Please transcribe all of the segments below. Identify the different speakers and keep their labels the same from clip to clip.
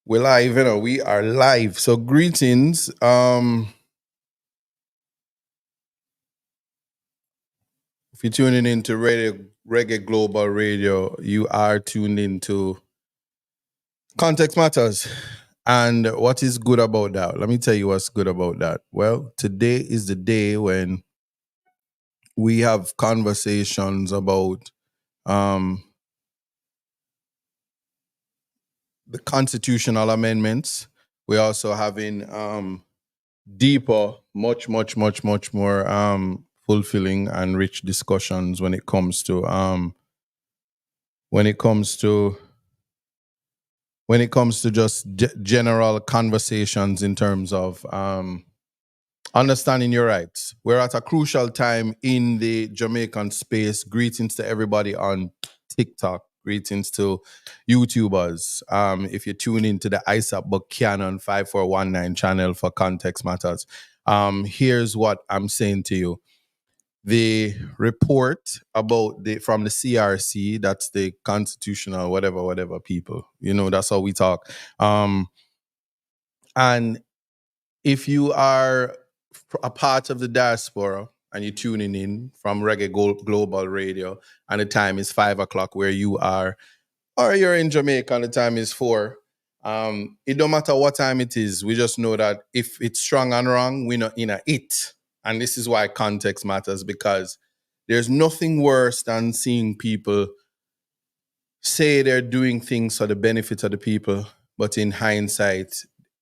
Speaker 1: We're live, we are live. So greetings. If you're tuning into Reggae Global Radio, you are tuned into Context Matters. And what is good about that? Let me tell you what's good about that. Well, today is the day when we have conversations about um, the constitutional amendments. We're also having deeper, much more fulfilling and rich discussions when it comes to when it comes to just general conversations in terms of understanding your rights. We're at a crucial time in the Jamaican space. Greetings to everybody on TikTok. Greetings to YouTubers. If you tune into the ISAP Buchanan 5419 channel for Context Matters, here's what I'm saying to you. The report about from the CRC, that's the constitutional whatever people, that's how we talk. And if you are a part of the diaspora and you're tuning in from Reggae Global Radio and the time is 5 o'clock where you are, or you're in Jamaica and the time is 4, it don't matter what time it is. We just know that if it's strong and wrong, we're not in a it. And this is why context matters, because there's nothing worse than seeing people say they're doing things for the benefit of the people, but in hindsight,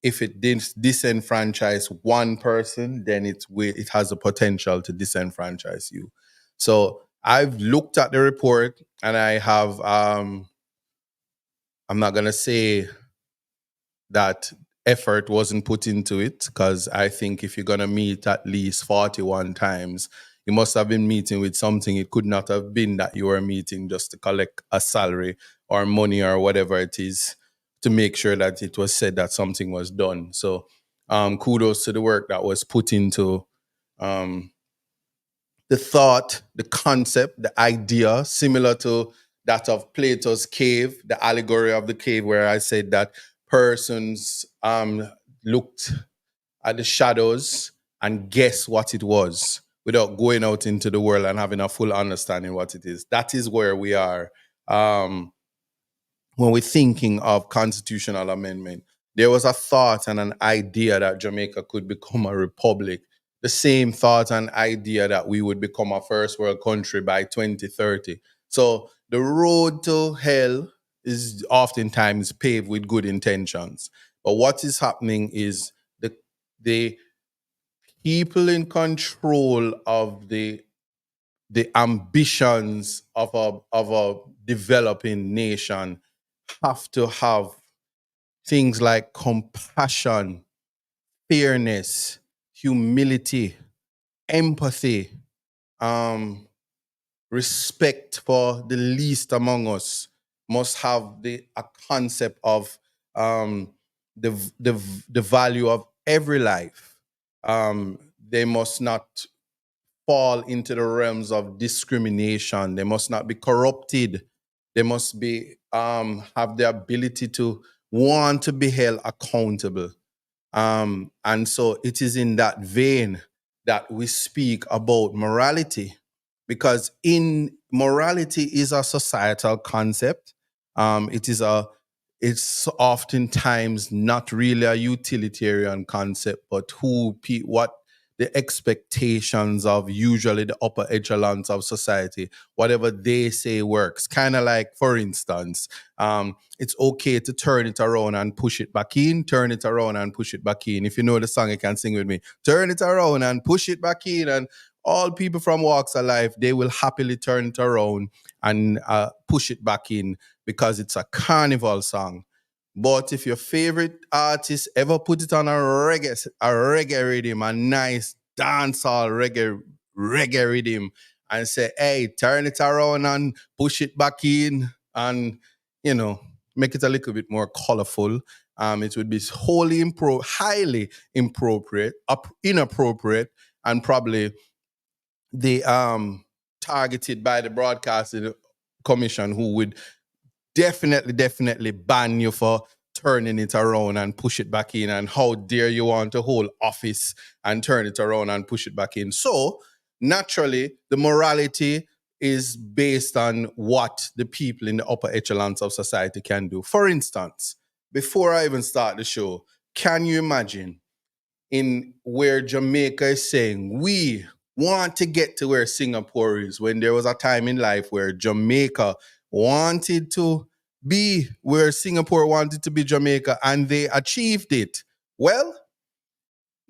Speaker 1: if it disenfranchise one person, then it has the potential to disenfranchise you. So I've looked at the report and I have, I'm not going to say that effort wasn't put into it, because I think if you're going to meet at least 41 times, you must have been meeting with something. It could not have been that you were meeting just to collect a salary or money or whatever it is, to make sure that it was said that something was done. So kudos to the work that was put into the thought, the concept, the idea, similar to that of Plato's cave, the allegory of the cave, where I said that persons looked at the shadows and guess what it was without going out into the world and having a full understanding what it is. That is where we are when we're thinking of constitutional amendment. There was a thought and an idea that Jamaica could become a republic. The same thought and idea that we would become a first world country by 2030. So the road to hell is oftentimes paved with good intentions. But what is happening is the people in control of the ambitions of a developing nation have to have things like compassion, fairness, humility, empathy, respect for the least among us, must have a concept of the value of every life. They must not fall into the realms of discrimination. They must not be corrupted. They must be have the ability to want to be held accountable. And so it is in that vein that we speak about morality, because in morality is a societal concept. It's oftentimes not really a utilitarian concept, but what the expectations of usually the upper echelons of society, whatever they say works. Kind of like, for instance, it's okay to turn it around and push it back in, turn it around and push it back in. If you know the song, you can sing with me. Turn it around and push it back in. And all people from walks of life, they will happily turn it around and push it back in, because it's a carnival song. But if your favorite artist ever put it on a reggae rhythm, a nice dancehall reggae rhythm, and say, hey, turn it around and push it back in, and, make it a little bit more colorful, it would be highly inappropriate, and probably the targeted by the Broadcasting Commission, who would definitely ban you for turning it around and push it back in, and how dare you want to hold office and turn it around and push it back in. So naturally, the morality is based on what the people in the upper echelons of society can do. For instance, before I even start the show, can you imagine in where Jamaica is saying we want to get to where Singapore is, when there was a time in life where Jamaica wanted to be where Singapore wanted to be Jamaica, and they achieved it? Well,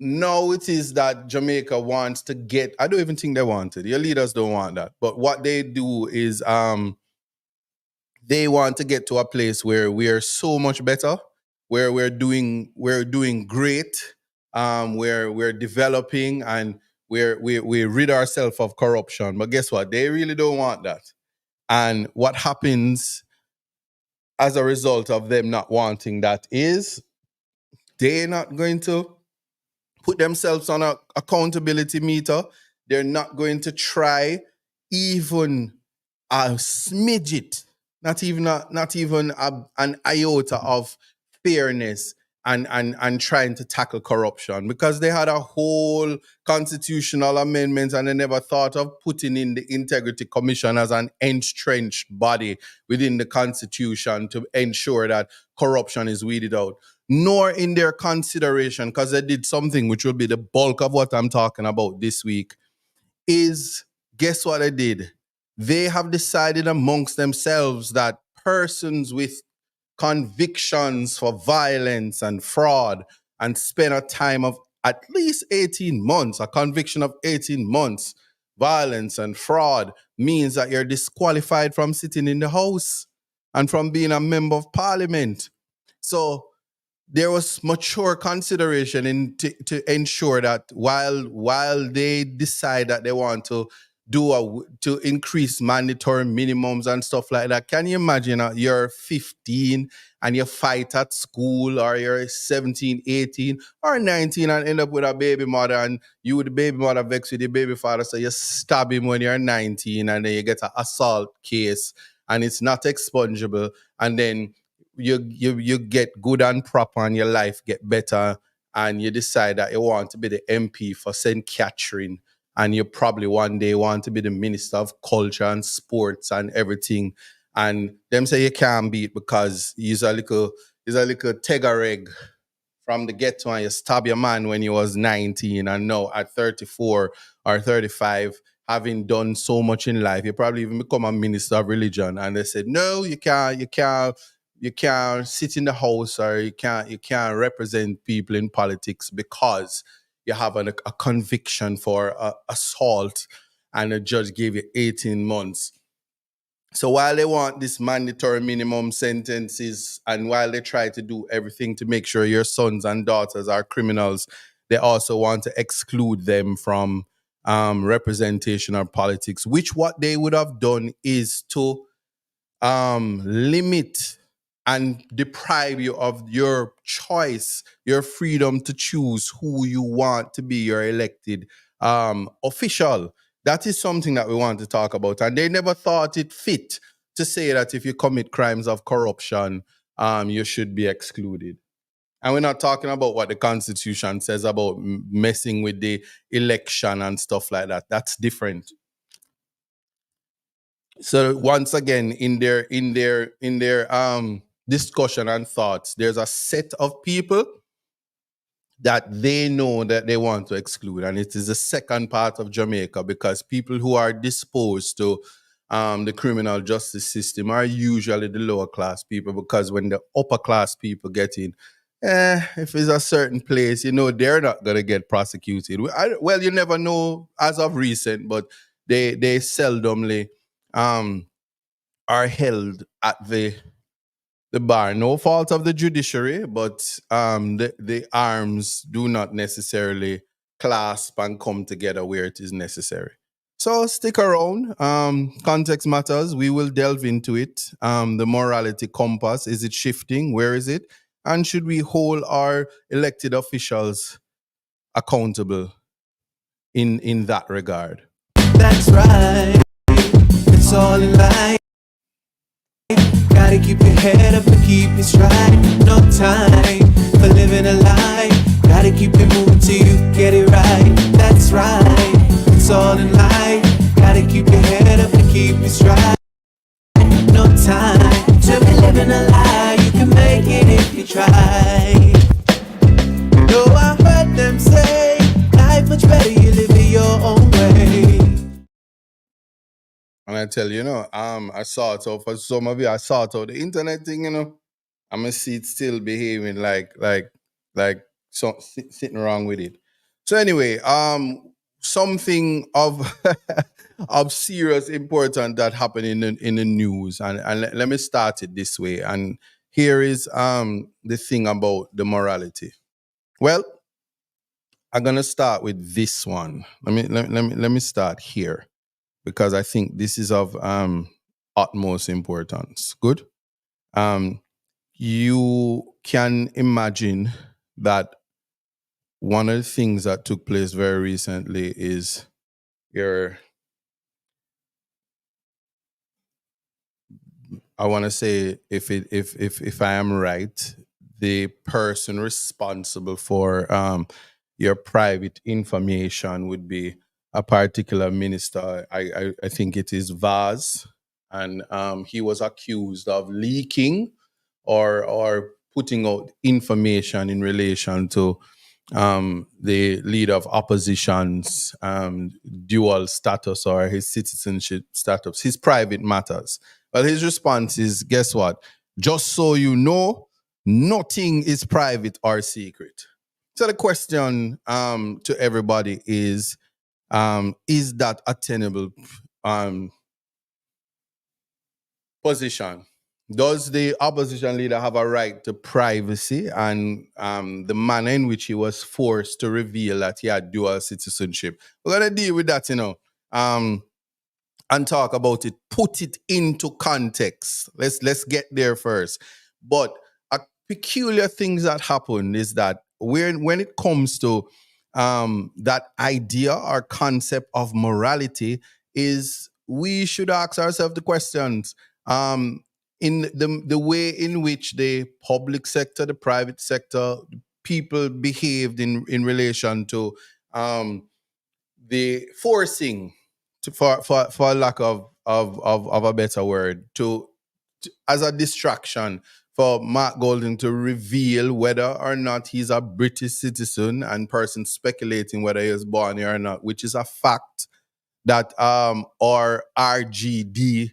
Speaker 1: now it is that Jamaica wants to get, I don't even think they want it. Your leaders don't want that. But what they do is they want to get to a place where we are so much better, where we're doing great, where we're developing, and we rid ourselves of corruption. But guess what? They really don't want that. And what happens as a result of them not wanting that is they're not going to put themselves on a accountability meter. They're not going to try even a smidget, not even an iota of fairness and trying to tackle corruption, because they had a whole constitutional amendment and they never thought of putting in the Integrity Commission as an entrenched body within the Constitution to ensure that corruption is weeded out. Nor in their consideration, because they did something which will be the bulk of what I'm talking about this week, is guess what they did? They have decided amongst themselves that persons with convictions for violence and fraud and spend a time of at least 18 months, a conviction of 18 months, violence and fraud, means that you're disqualified from sitting in the House and from being a member of Parliament. So there was mature consideration to ensure that while they decide that they want to to increase mandatory minimums and stuff like that. Can you imagine you're 15 and you fight at school, or you're 17, 18, or 19 and end up with a baby mother, and you with the baby mother vex with the baby father, so you stab him when you're 19, and then you get an assault case and it's not expungible, and then you get good and proper and your life get better, and you decide that you want to be the MP for St. Catherine, and you probably one day want to be the Minister of Culture and Sports and everything. And them say you can't beat because he's a little tegareg from the ghetto, and you stab your man when he was 19, and now at 34 or 35, having done so much in life, you probably even become a minister of religion. And they said, no, you can't sit in the House, or you can't represent people in politics because you have a conviction for assault, and a judge gave you 18 months. So while they want this mandatory minimum sentences, and while they try to do everything to make sure your sons and daughters are criminals, they also want to exclude them from representation or politics, which what they would have done is to limit and deprive you of your choice, your freedom to choose who you want to be your elected official. That is something that we want to talk about. And they never thought it fit to say that if you commit crimes of corruption, you should be excluded. And we're not talking about what the Constitution says about messing with the election and stuff like that. That's different. So once again, in their discussion and thoughts, there's a set of people that they know that they want to exclude, and it is the second part of Jamaica, because people who are disposed to the criminal justice system are usually the lower class people, because when the upper class people get in, if it's a certain place, they're not gonna get prosecuted. Well, you never know as of recent, but they seldomly are held at the bar. No fault of the judiciary, but the arms do not necessarily clasp and come together where it is necessary. So stick around. Context matters. We will delve into it. The morality compass, is it shifting? Where is it? And should we hold our elected officials accountable in that regard?
Speaker 2: That's right. It's all in life. Gotta keep your head up and keep it straight. No time for living a lie. Gotta keep it moving till you get it right. That's right, it's all in life. Gotta keep your head up and keep it stride. No time to be living a lie. You can make it if you try. No, I heard them say life much better you live it your own way.
Speaker 1: And I tell you, I saw it out for some of you. I saw it out the internet thing, I'm gonna see it still behaving like sitting wrong with it. So anyway, something of of serious importance that happened in the news, and let me start it this way. And here is the thing about the morality. Well, I'm gonna start with this one. Let me start here because I think this is of utmost importance. Good. Um, you can imagine that one of the things that took place very recently is your, I want to say, if I am right, the person responsible for your private information would be a particular minister. I think it is Vaz, and he was accused of leaking or putting out information in relation to the leader of opposition's dual status or his citizenship status, his private matters. Well, his response is, guess what? Just so you know, nothing is private or secret. So the question to everybody is that a tenable position? Does the opposition leader have a right to privacy and the manner in which he was forced to reveal that he had dual citizenship? We're going to deal with that, and talk about it, put it into context. Let's get there first. But a peculiar thing that happened is that when it comes to that idea or concept of morality, is we should ask ourselves the questions in the way in which the public sector, the private sector, people behaved in relation to the forcing, for lack of a better word, to as a distraction for Mark Golden to reveal whether or not he's a British citizen, and persons speculating whether he was born here or not, which is a fact that our RGD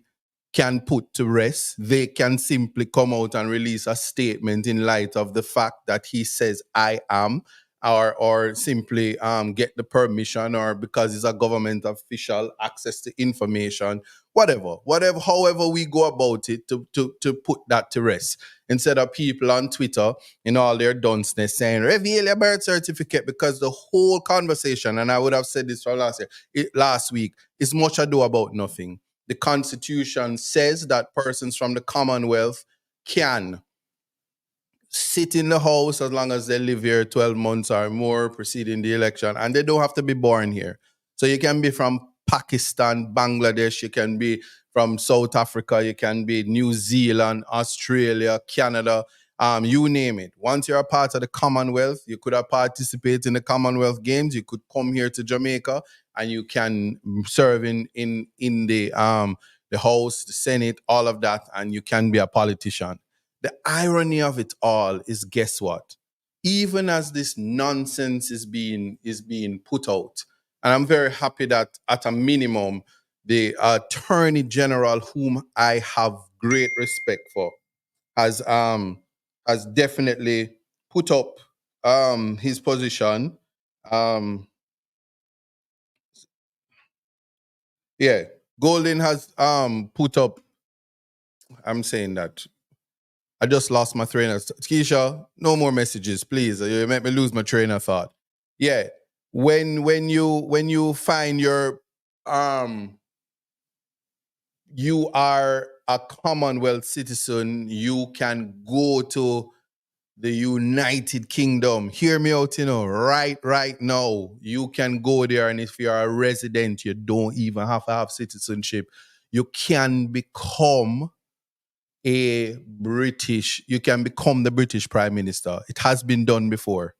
Speaker 1: can put to rest. They can simply come out and release a statement in light of the fact that he says I am, or simply get the permission, or because he's a government official, access to information, whatever, however we go about it to put that to rest. Instead of people on Twitter in all their dunceness saying, reveal your birth certificate, because the whole conversation, and I would have said this from last week, is much ado about nothing. The Constitution says that persons from the Commonwealth can sit in the house as long as they live here 12 months or more preceding the election, and they don't have to be born here. So you can be from Pakistan, Bangladesh, you can be from South Africa, you can be New Zealand, Australia, Canada, you name it. Once you're a part of the Commonwealth, you could have participated in the Commonwealth Games, you could come here to Jamaica, and you can serve in the House, the Senate, all of that, and you can be a politician. The irony of it all is, guess what? Even as this nonsense is being put out, and I'm very happy that at a minimum, the Attorney General, whom I have great respect for, has definitely put up his position. Yeah, Golden has put up. I'm saying that I just lost my train of thought. Keisha, no more messages, please. You make me lose my train of thought. Yeah. When you find you are a Commonwealth citizen, you can go to the United Kingdom. Hear me out, right now. You can go there, and if you're a resident, you don't even have to have citizenship. You can become you can become the British Prime Minister. It has been done before.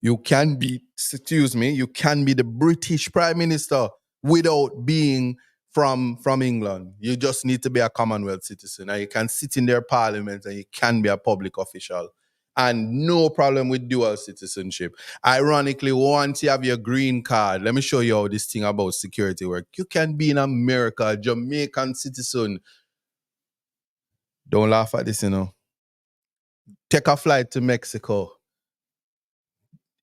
Speaker 1: You can be the British Prime Minister without being from England. You just need to be a Commonwealth citizen. And you can sit in their parliament and you can be a public official. And no problem with dual citizenship. Ironically, once you have your green card, let me show you how this thing about security works. You can be in America, a Jamaican citizen. Don't laugh at this, Take a flight to Mexico.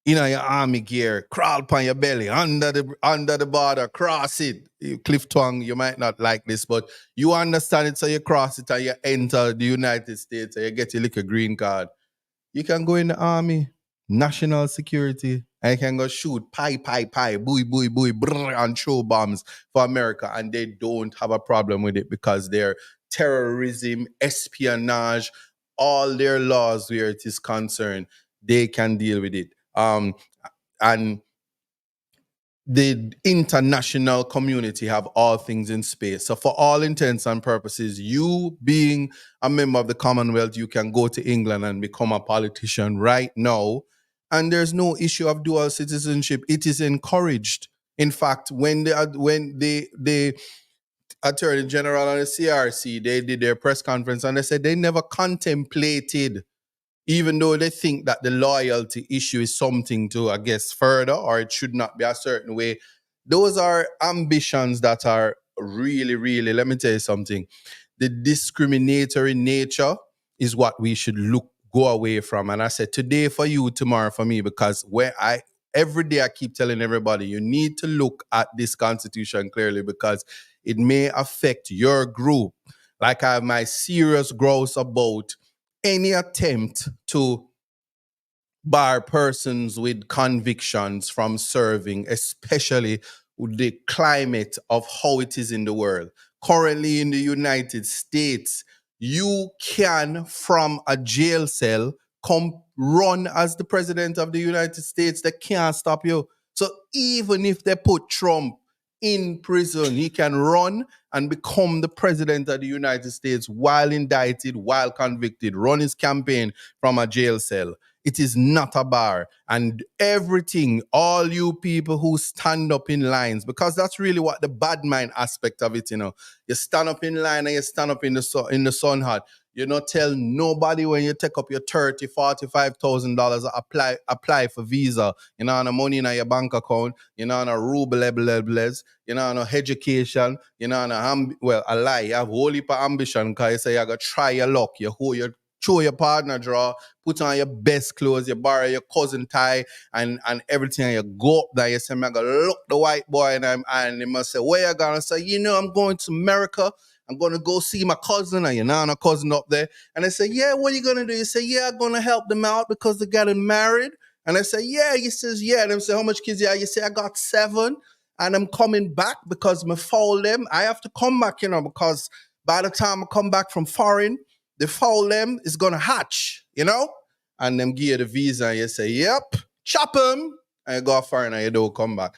Speaker 1: Your army gear, crawl upon your belly, under the border, cross it. Cliff Twang, you might not like this, but you understand it, so you cross it and you enter the United States and you get your little green card. You can go in the army, national security, and you can go shoot pie, buoy, brrr, and throw bombs for America, and they don't have a problem with it because they're terrorism, espionage, all their laws where it is concerned, they can deal with it. And the international community have all things in space. So for all intents and purposes, you being a member of the Commonwealth, you can go to England and become a politician right now. And there's no issue of dual citizenship. It is encouraged. In fact, when the Attorney General and the CRC, they did their press conference and they said they never contemplated, even though they think that the loyalty issue is something to, I guess, further, or it should not be a certain way. Those are ambitions that are really, really, let me tell you something. The discriminatory nature is what we should go away from. And I said, today for you, tomorrow for me, because every day I keep telling everybody, you need to look at this constitution clearly because it may affect your group. Like I have my serious grouse about any attempt to bar persons with convictions from serving, especially with the climate of how it is in the world. Currently in the United States, you can, from a jail cell, come run as the president of the United States. They can't stop you. So even if they put Trump in prison, he can run and become the president of the United States while indicted, while convicted, run his campaign from a jail cell. It is not a bar. And everything, all you people who stand up in lines, because that's really what the bad mind aspect of it, You stand up in line and you stand up in the sun hot. You don't tell nobody when you take up your $30,000, $45,000 apply for visa. You know, no money in your bank account. You know, no ruble lebles. You know, no education. You know, no a lie. You have a whole heap of ambition because you say you're going to try your luck. You show your partner draw, put on your best clothes, you borrow your cousin tie and everything, and you go up there, you say, I'm going to look the white boy, and he must say, where you going? I say, I'm going to America. I'm going to go see my cousin, and a cousin up there. And I say, yeah, what are you going to do? You say, yeah, I'm going to help them out because they're getting married. And I say, yeah. He says, yeah. And I say, how much kids you have? You say, I got 7. And I'm coming back because I foul them. I have to come back, because by the time I come back from foreign, the foul them is going to hatch, And them give you the visa and you say, yep, chop them. And you go foreign and you don't come back.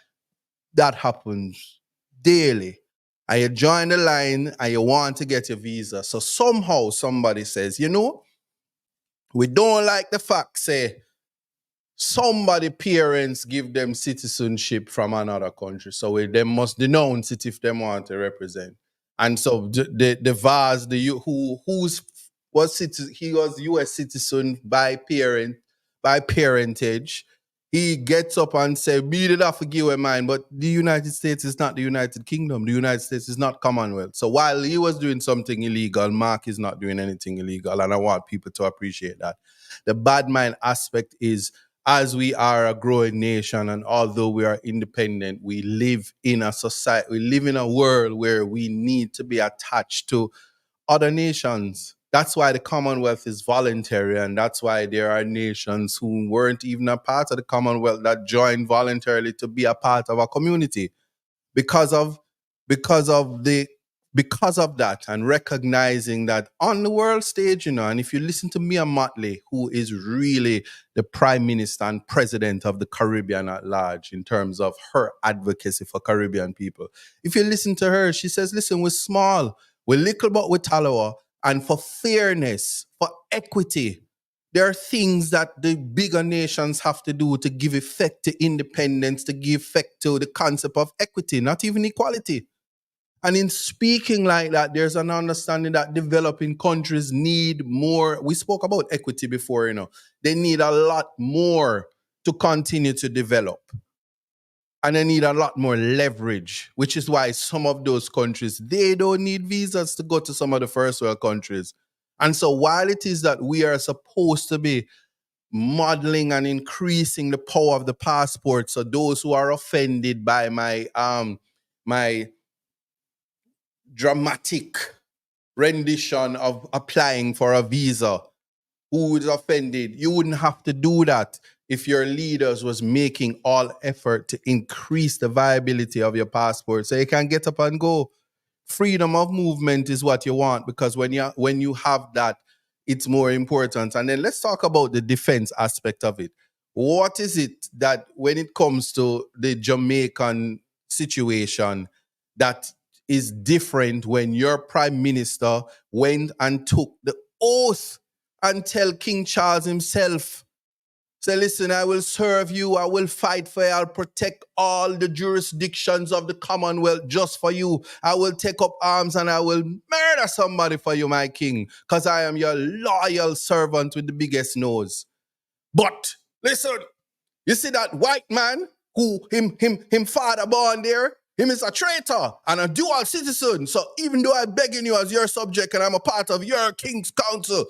Speaker 1: That happens daily. And you join the line and you want to get your visa. So somehow somebody says, we don't like the fact, say, somebody parents give them citizenship from another country. So they must denounce it if they want to represent. And so the Vaz, he was U.S. citizen by parentage. He gets up and says, "Me did not forgive a man," but the United States is not the United Kingdom. The United States is not Commonwealth. So while he was doing something illegal, Mark is not doing anything illegal, and I want people to appreciate that. The bad mind aspect is, as we are a growing nation, and although we are independent, we live in a society, we live in a world where we need to be attached to other nations. That's why the Commonwealth is voluntary, and that's why there are nations who weren't even a part of the Commonwealth that joined voluntarily to be a part of a community because of that, and recognizing that on the world stage, and if you listen to Mia Mottley, who is really the Prime Minister and President of the Caribbean at large in terms of her advocacy for Caribbean people, if you listen to her, she says, listen, we're small, we're little but we're Talawa, and for fairness, for equity. There are things that the bigger nations have to do to give effect to independence, to give effect to the concept of equity, not even equality. And in speaking like that, there's an understanding that developing countries need more. We spoke about equity before, They need a lot more to continue to develop. And they need a lot more leverage, which is why some of those countries, they don't need visas to go to some of the first world countries. And so while it is that we are supposed to be modeling and increasing the power of the passport, so those who are offended by my dramatic rendition of applying for a visa, who is offended, you wouldn't have to do that if your leaders was making all effort to increase the viability of your passport so you can get up and go. Freedom of movement is what you want, because when you have that, it's more important. And then let's talk about the defense aspect of it. What is it that when it comes to the Jamaican situation that is different when your prime minister went and took the oath and tell King Charles himself, say, listen, I will serve you, I will fight for you, I'll protect all the jurisdictions of the Commonwealth just for you. I will take up arms and I will murder somebody for you, my king, because I am your loyal servant with the biggest nose. But listen, you see that white man who him father born there, him is a traitor and a dual citizen. So even though I'm begging you as your subject and I'm a part of your king's council,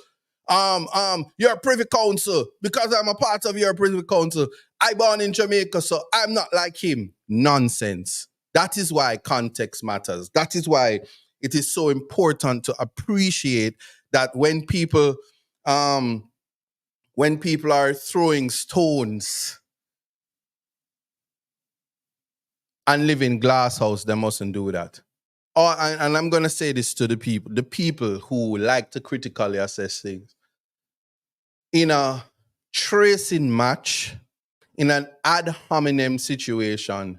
Speaker 1: your privy council, because I'm a part of your privy council, I born in Jamaica, so I'm not like him. Nonsense. That is why context matters. That is why it is so important to appreciate that when people are throwing stones and live in glass house, they mustn't do that. And I'm going to say this to the people who like to critically assess things. In a tracing match, in an ad hominem situation,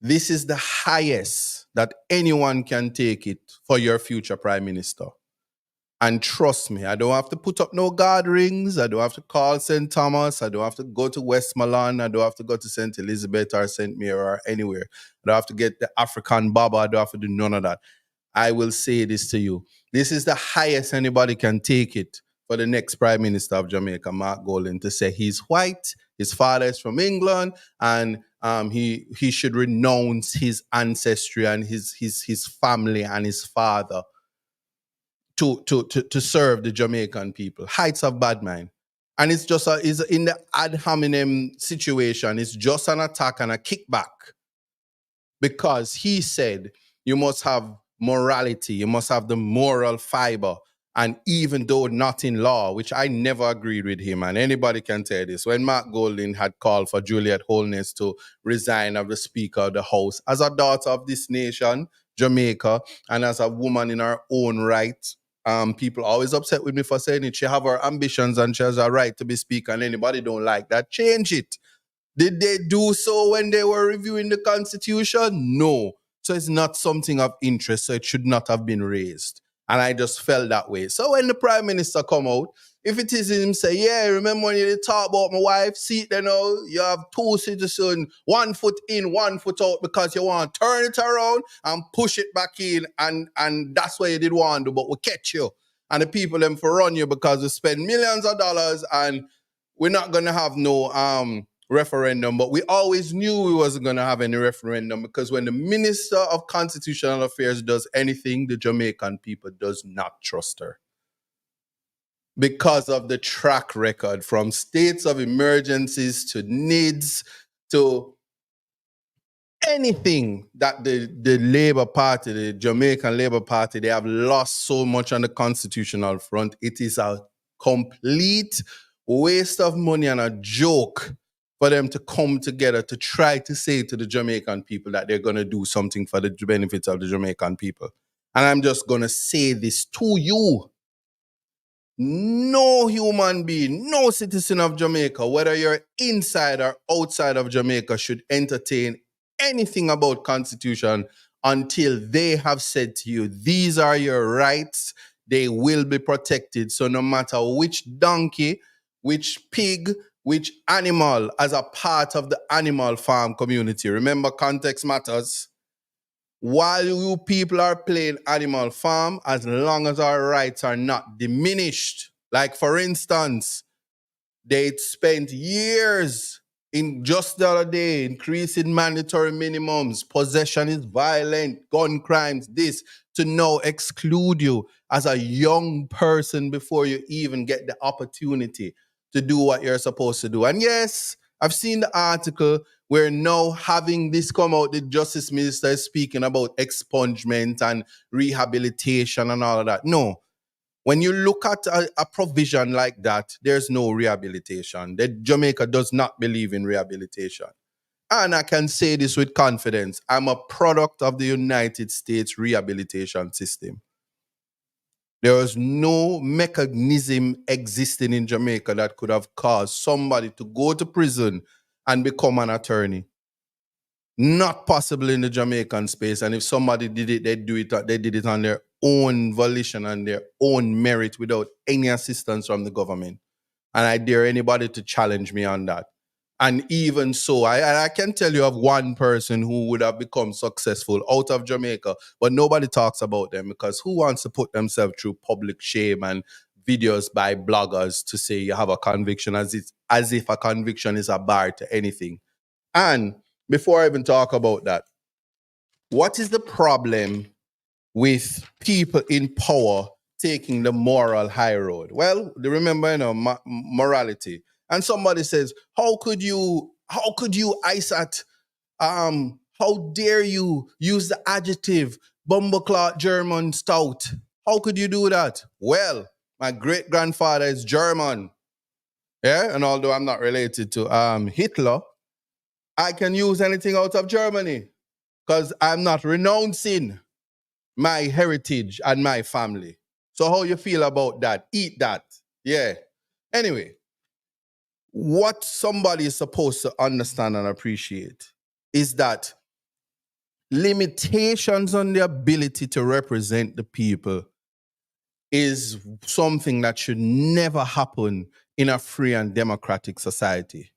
Speaker 1: this is the highest that anyone can take it for your future prime minister. And trust me, I don't have to put up no guard rings. I don't have to call St. Thomas. I don't have to go to Westmoreland. I don't have to go to St. Elizabeth or St. Mary or anywhere. I don't have to get the African Baba. I don't have to do none of that. I will say this to you. This is the highest anybody can take it for the next Prime Minister of Jamaica, Mark Golding, to say he's white, his father is from England, and he should renounce his ancestry and his family and his father to serve the Jamaican people. Heights of bad mind. And it's just is in the ad hominem situation, it's just an attack and a kickback. Because he said you must have morality, you must have the moral fiber. And even though not in law, which I never agreed with him, and anybody can tell this, when Mark Golding had called for Juliet Holness to resign as the Speaker of the House, as a daughter of this nation, Jamaica, and as a woman in her own right, people always upset with me for saying it. She have her ambitions and she has a right to be Speaker, and anybody don't like that, change it. Did they do so when they were reviewing the Constitution? No. So it's not something of interest, so it should not have been raised. And I just felt that way. So when the Prime Minister come out, if it is him say, yeah, remember when you talk about my wife, see, you have two citizens, 1 foot in, 1 foot out, because you want to turn it around and push it back in, and that's what you did want to do, but we catch you. And the people them for run you because we spend millions of dollars and we're not going to have no referendum. But we always knew we wasn't going to have any referendum, because when the Minister of Constitutional Affairs does anything, the Jamaican people does not trust her. Because of the track record from states of emergencies to needs to anything that the Labour Party, the Jamaican Labour Party, they have lost so much on the constitutional front. It is a complete waste of money and a joke for them to come together to try to say to the Jamaican people that they're going to do something for the benefits of the Jamaican people. And I'm just going to say this to you. No human being, no citizen of Jamaica, whether you're inside or outside of Jamaica, should entertain anything about Constitution until they have said to you, these are your rights, they will be protected. So no matter which donkey, which pig, which animal as a part of the animal farm community, remember context matters. While you people are playing animal farm, as long as our rights are not diminished, like for instance, they spent years in just the other day increasing mandatory minimums, possession is violent, gun crimes, this, to now exclude you as a young person before you even get the opportunity to do what you're supposed to do. And yes, I've seen the article where now having this come out, the justice minister is speaking about expungement and rehabilitation and all of that. No, when you look at a provision like that, there's no rehabilitation. Jamaica does not believe in rehabilitation. And I can say this with confidence. I'm a product of the United States rehabilitation system. There was no mechanism existing in Jamaica that could have caused somebody to go to prison and become an attorney. Not possible in the Jamaican space. And if somebody did it, they did it on their own volition and their own merit without any assistance from the government. And I dare anybody to challenge me on that. And even so, I can tell you of one person who would have become successful out of Jamaica, but nobody talks about them because who wants to put themselves through public shame and videos by bloggers to say you have a conviction as if a conviction is a bar to anything. And before I even talk about that, what is the problem with people in power taking the moral high road? Well, remember, morality. And somebody says, how could you, ISAT, how dare you use the adjective BOMBOCLAAT German stout? How could you do that? Well, my great-grandfather is German. Yeah, and although I'm not related to Hitler, I can use anything out of Germany because I'm not renouncing my heritage and my family. So how you feel about that? Eat that. Yeah. Anyway, what somebody is supposed to understand and appreciate is that limitations on the ability to represent the people is something that should never happen in a free and democratic society.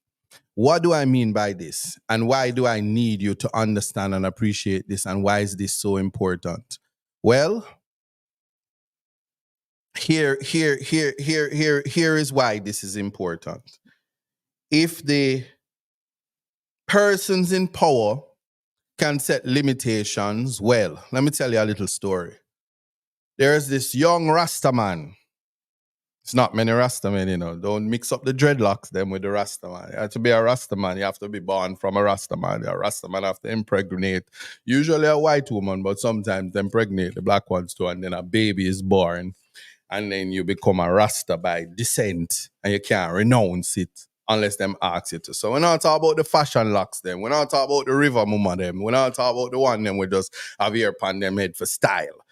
Speaker 1: What do I mean by this? And why do I need you to understand and appreciate this? And why is this so important? Well, here is why this is important. If the persons in power can set limitations, well, let me tell you a little story. There's this young Rasta man. It's not many Rasta men, Don't mix up the dreadlocks them with the Rasta man. To be a Rasta man, you have to be born from a Rasta man. A Rasta man have to impregnate, usually a white woman, but sometimes they impregnate the black ones too, and then a baby is born, and then you become a Rasta by descent, and you can't renounce it unless them ask you to. So we're not talking about the fashion locks them. We're not talking about the river mama them. We're not talking about the one them we just have here upon them head for style.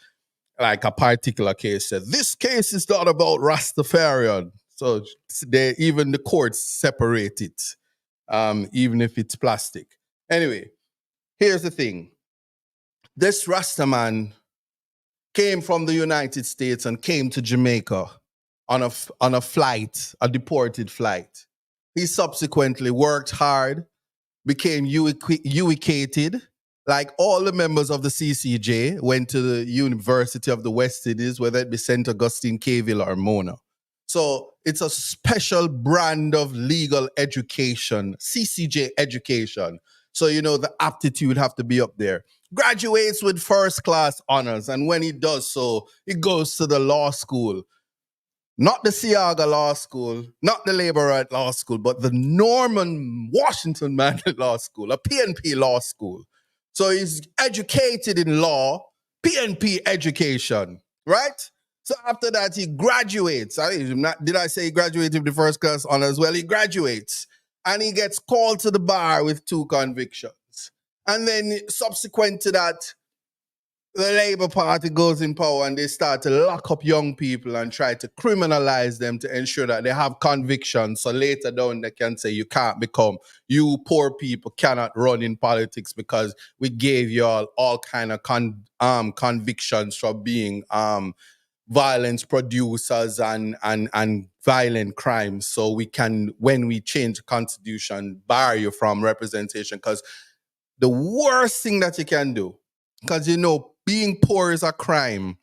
Speaker 1: Like a particular case said, this case is not about Rastafarian. So even the courts separate it, even if it's plastic. Anyway, here's the thing. This Rastaman came from the United States and came to Jamaica on a flight, a deported flight. He subsequently worked hard, became uicated. Like all the members of the CCJ went to the University of the West Indies, whether it be St. Augustine, Caville, or Mona. So it's a special brand of legal education, CCJ education. So, the aptitude have to be up there. Graduates with first class honors. And when he does so, he goes to the law school. Not the Seaga Law School, not the Labor Right Law School, but the Norman Washington Mandel Law School, a PNP law school. So he's educated in law, PNP education, right? So after that, he graduates. Did I say he graduated with the first class honors? Well, he graduates and he gets called to the bar with 2 convictions. And then subsequent to that, the Labour Party goes in power and they start to lock up young people and try to criminalize them to ensure that they have convictions. So later down they can say you poor people cannot run in politics because we gave you all kind of convictions for being violence producers and violent crimes. So we can, when we change the constitution, bar you from representation. Because the worst thing that you can do, because being poor is a crime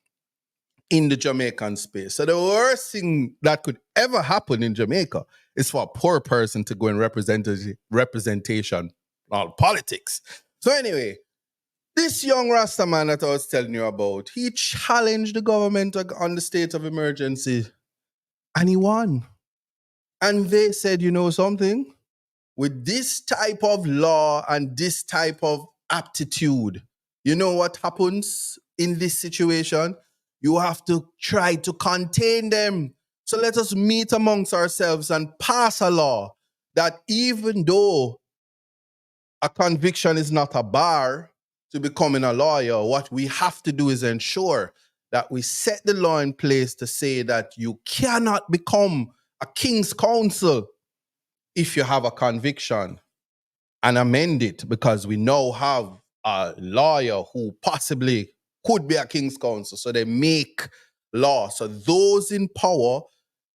Speaker 1: in the Jamaican space. So the worst thing that could ever happen in Jamaica is for a poor person to go in representation or politics. So anyway, this young Rasta man that I was telling you about, he challenged the government on the state of emergency and he won. And they said, you know something? With this type of law and this type of aptitude, you know what happens in this situation? You have to try to contain them. So let us meet amongst ourselves and pass a law that even though a conviction is not a bar to becoming a lawyer, what we have to do is ensure that we set the law in place to say that you cannot become a king's counsel if you have a conviction, and amend it, because we now have a lawyer who possibly could be a king's counsel. So they make law. So those in power,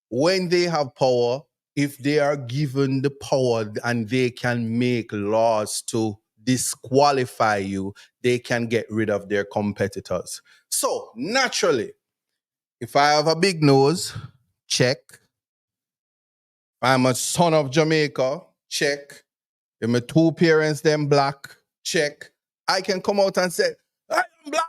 Speaker 1: when they have power, if they are given the power and they can make laws to disqualify you, they can get rid of their competitors. So naturally, if I have a big nose, check. I'm a son of Jamaica, check. If my two parents them black, check. I can come out and say, I am black.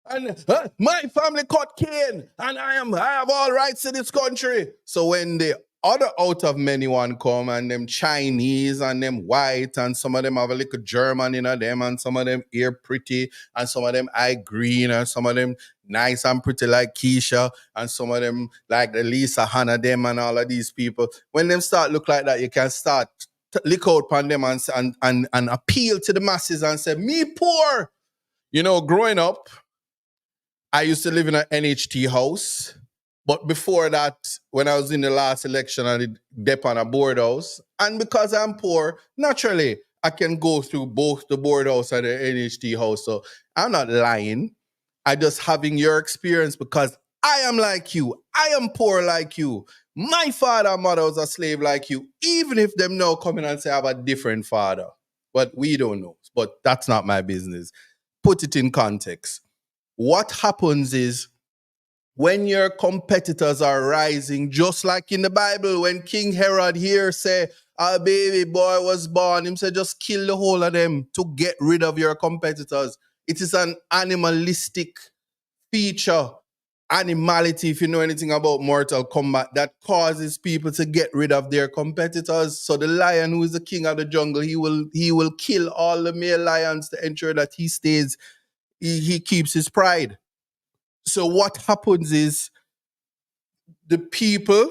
Speaker 1: And my family cut cane. And I have all rights in this country. So when the other out of many one come, and them Chinese and them white, and some of them have a little German in them, and some of them ear pretty, and some of them eye green, and some of them nice and pretty like Keisha, and some of them like the Lisa Hannah them and all of these people. When them start look like that, you can start lick out upon them and appeal to the masses and say, me poor. Growing up, I used to live in an NHT house. But before that, when I was in the last election, I did dep on a board house. And because I'm poor, naturally, I can go through both the board house and the NHT house. So I'm not lying. I just having your experience, because I am like you. I am poor like you. My father and mother was a slave like you, even if them now come in and say I have a different father. But we don't know. But that's not my business. Put it in context. What happens is, when your competitors are rising, just like in the Bible, when King Herod here say, a baby boy was born, him say, just kill the whole of them to get rid of your competitors. It is an animalistic feature, animality, if you know anything about Mortal Kombat, that causes people to get rid of their competitors. So the lion, who is the king of the jungle, he will kill all the male lions to ensure that he stays, he keeps his pride. So what happens is, the people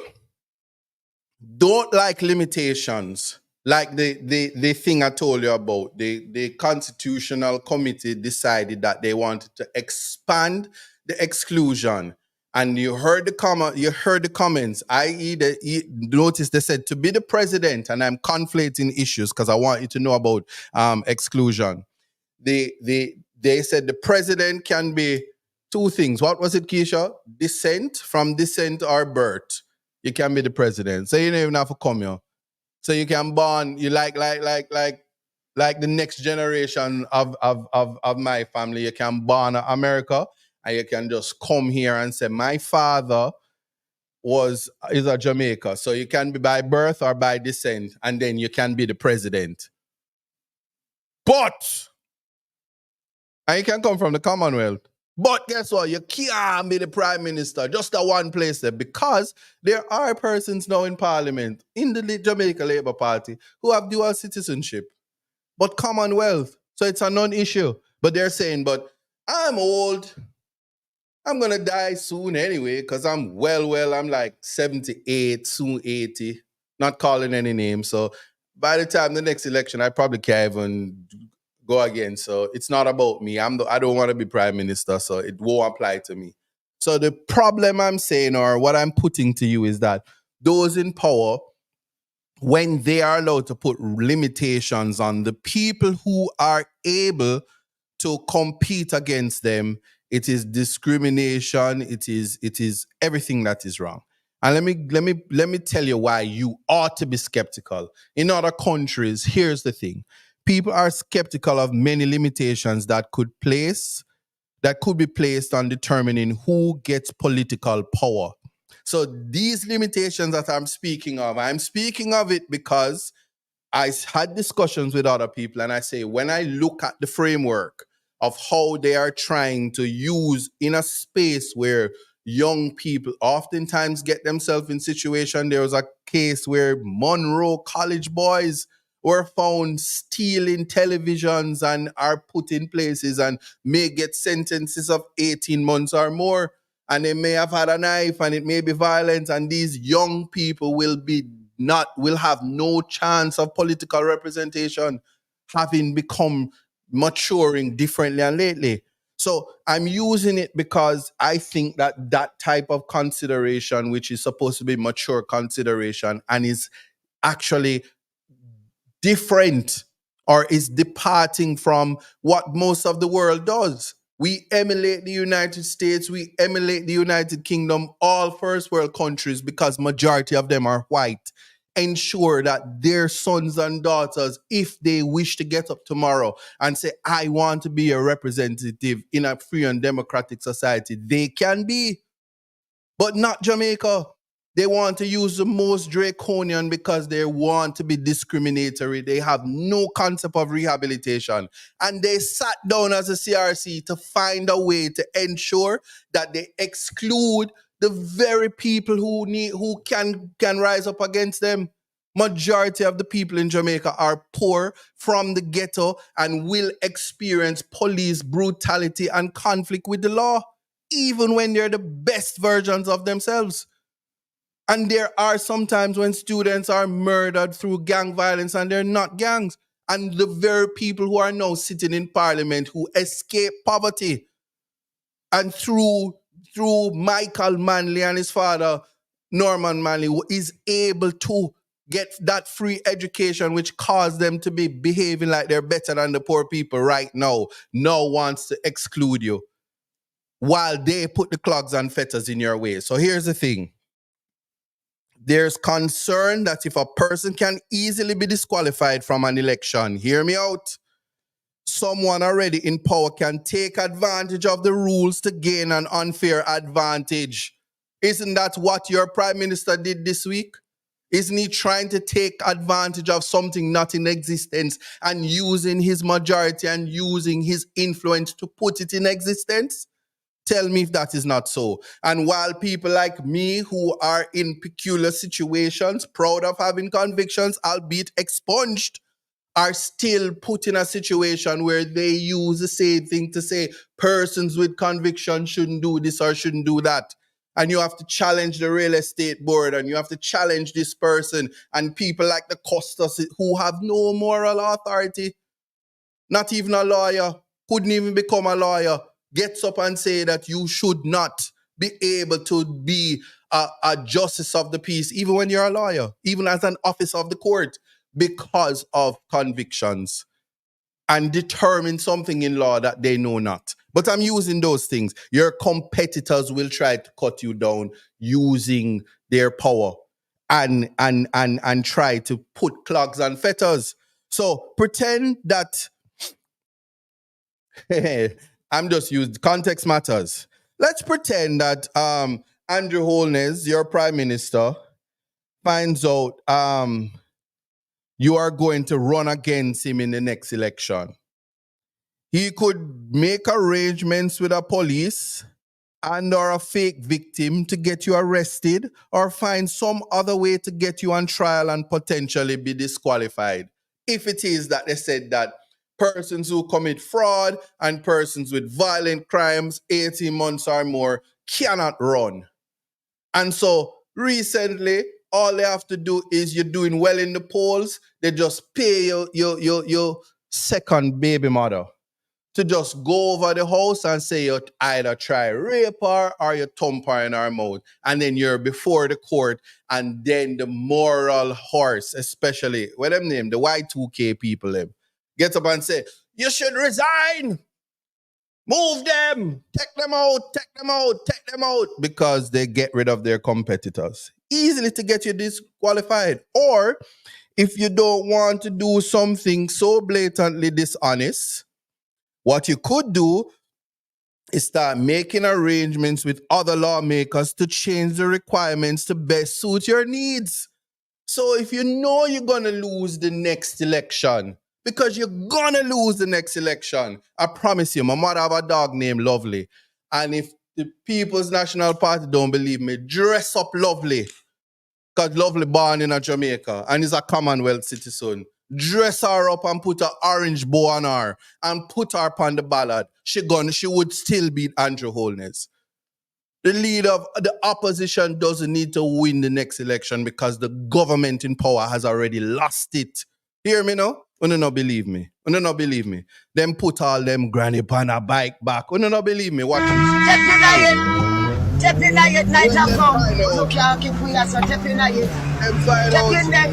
Speaker 1: don't like limitations, like the thing I told you about. The Constitutional Committee decided that they wanted to expand the exclusion. And you heard the comments, i.e. notice they said to be the president, and I'm conflating issues because I want you to know about exclusion. They said the president can be two things. What was it, Keisha? From descent or birth. You can be the president. So you don't even have to come here. So you can born, you like the next generation of my family. You can born in America, and you can just come here and say, my father is a Jamaica. So you can be by birth or by descent, and then you can be the president. And you can come from the Commonwealth. But guess what? You can't be the prime minister, just at one place there, because there are persons now in parliament, in the Jamaica Labour Party, who have dual citizenship, but Commonwealth. So it's a non-issue. But they're saying, but I'm old. I'm going to die soon anyway, because I'm I'm like 78, soon 80, not calling any names. So by the time the next election, I probably can't even go again. So it's not about me. I don't want to be prime minister, so it won't apply to me. So the problem I'm saying, or what I'm putting to you, is that those in power, when they are allowed to put limitations on the people who are able to compete against them, it is discrimination, it is everything that is wrong. And let me tell you why you ought to be skeptical. In other countries, here's the thing. People are skeptical of many limitations that could be placed on determining who gets political power. So these limitations that I'm speaking of it because I had discussions with other people, and I say, when I look at the framework of how they are trying to use in a space where young people oftentimes get themselves in situation. There was a case where Monroe college boys were found stealing televisions and are put in places and may get sentences of 18 months or more. And they may have had a knife and it may be violent, and these young people will have no chance of political representation, having become maturing differently and lately. So I'm using it because I think that that type of consideration, which is supposed to be mature consideration and is actually different or is departing from what most of the world does. We emulate the United States, we emulate the United Kingdom, all first world countries, because majority of them are white, ensure that their sons and daughters, if they wish to get up tomorrow and say, I want to be a representative in a free and democratic society, they can be. But not Jamaica. They want to use the most draconian because they want to be discriminatory. They have no concept of rehabilitation. And they sat down as a CRC to find a way to ensure that they exclude the very people who can rise up against them. Majority of the people in Jamaica are poor from the ghetto and will experience police brutality and conflict with the law, even when they're the best versions of themselves. And there are sometimes when students are murdered through gang violence and they're not gangs. And the very people who are now sitting in parliament who escape poverty and through Michael Manley and his father, Norman Manley, who is able to get that free education which caused them to be behaving like they're better than the poor people right now wants to exclude you while they put the clogs and fetters in your way. So here's the thing. There's concern that if a person can easily be disqualified from an election, hear me out, someone already in power can take advantage of the rules to gain an unfair advantage. Isn't that what your prime minister did this week? Isn't he trying to take advantage of something not in existence and using his majority and using his influence to put it in existence? Tell me if that is not so. And while people like me who are in peculiar situations, proud of having convictions, albeit expunged, are still put in a situation where they use the same thing to say persons with conviction shouldn't do this or shouldn't do that. And you have to challenge the real estate board and you have to challenge this person and people like the Costas who have no moral authority. Not even a lawyer, couldn't even become a lawyer, gets up and say that you should not be able to be a justice of the peace, even when you're a lawyer, even as an officer of the court, because of convictions, and determine something in law that they know not. But I'm using those things. Your competitors will try to cut you down using their power and try to put clogs and fetters. So pretend that I'm just using context matters. Let's pretend that Andrew Holness, your prime minister, finds out you are going to run against him in the next election. He could make arrangements with the police and or a fake victim to get you arrested or find some other way to get you on trial and potentially be disqualified. If it is that they said that persons who commit fraud and persons with violent crimes, 18 months or more, cannot run. And so recently, all they have to do is you're doing well in the polls, they just pay your second baby mother to just go over the house and say you either try rape her or you thump her in her mouth. And then you're before the court, and then the moral horse, especially, what them name, the Y2K people, them, gets up and say, you should resign. Move them, take them out, take them out, take them out, because they get rid of their competitors. Easily to get you disqualified. Or if you don't want to do something so blatantly dishonest, what you could do is start making arrangements with other lawmakers to change the requirements to best suit your needs. So if you know you're going to lose the next election, because you're going to lose the next election, I promise you, my mother have a dog named Lovely. And if the People's National Party don't believe me, dress up Lovely. Because Lovely born in a Jamaica and is a Commonwealth citizen. Dress her up and put an orange bow on her and put her upon the ballot. She would still beat Andrew Holness. The leader of the opposition doesn't need to win the next election because the government in power has already lost it. Hear me now? You don't believe me. You don't believe me. Them put all them granny on a bike back. You don't believe me. Watch this.
Speaker 3: Step in it, night and come. You can't keep we as a step in it.
Speaker 1: Them find out.
Speaker 3: Step in there.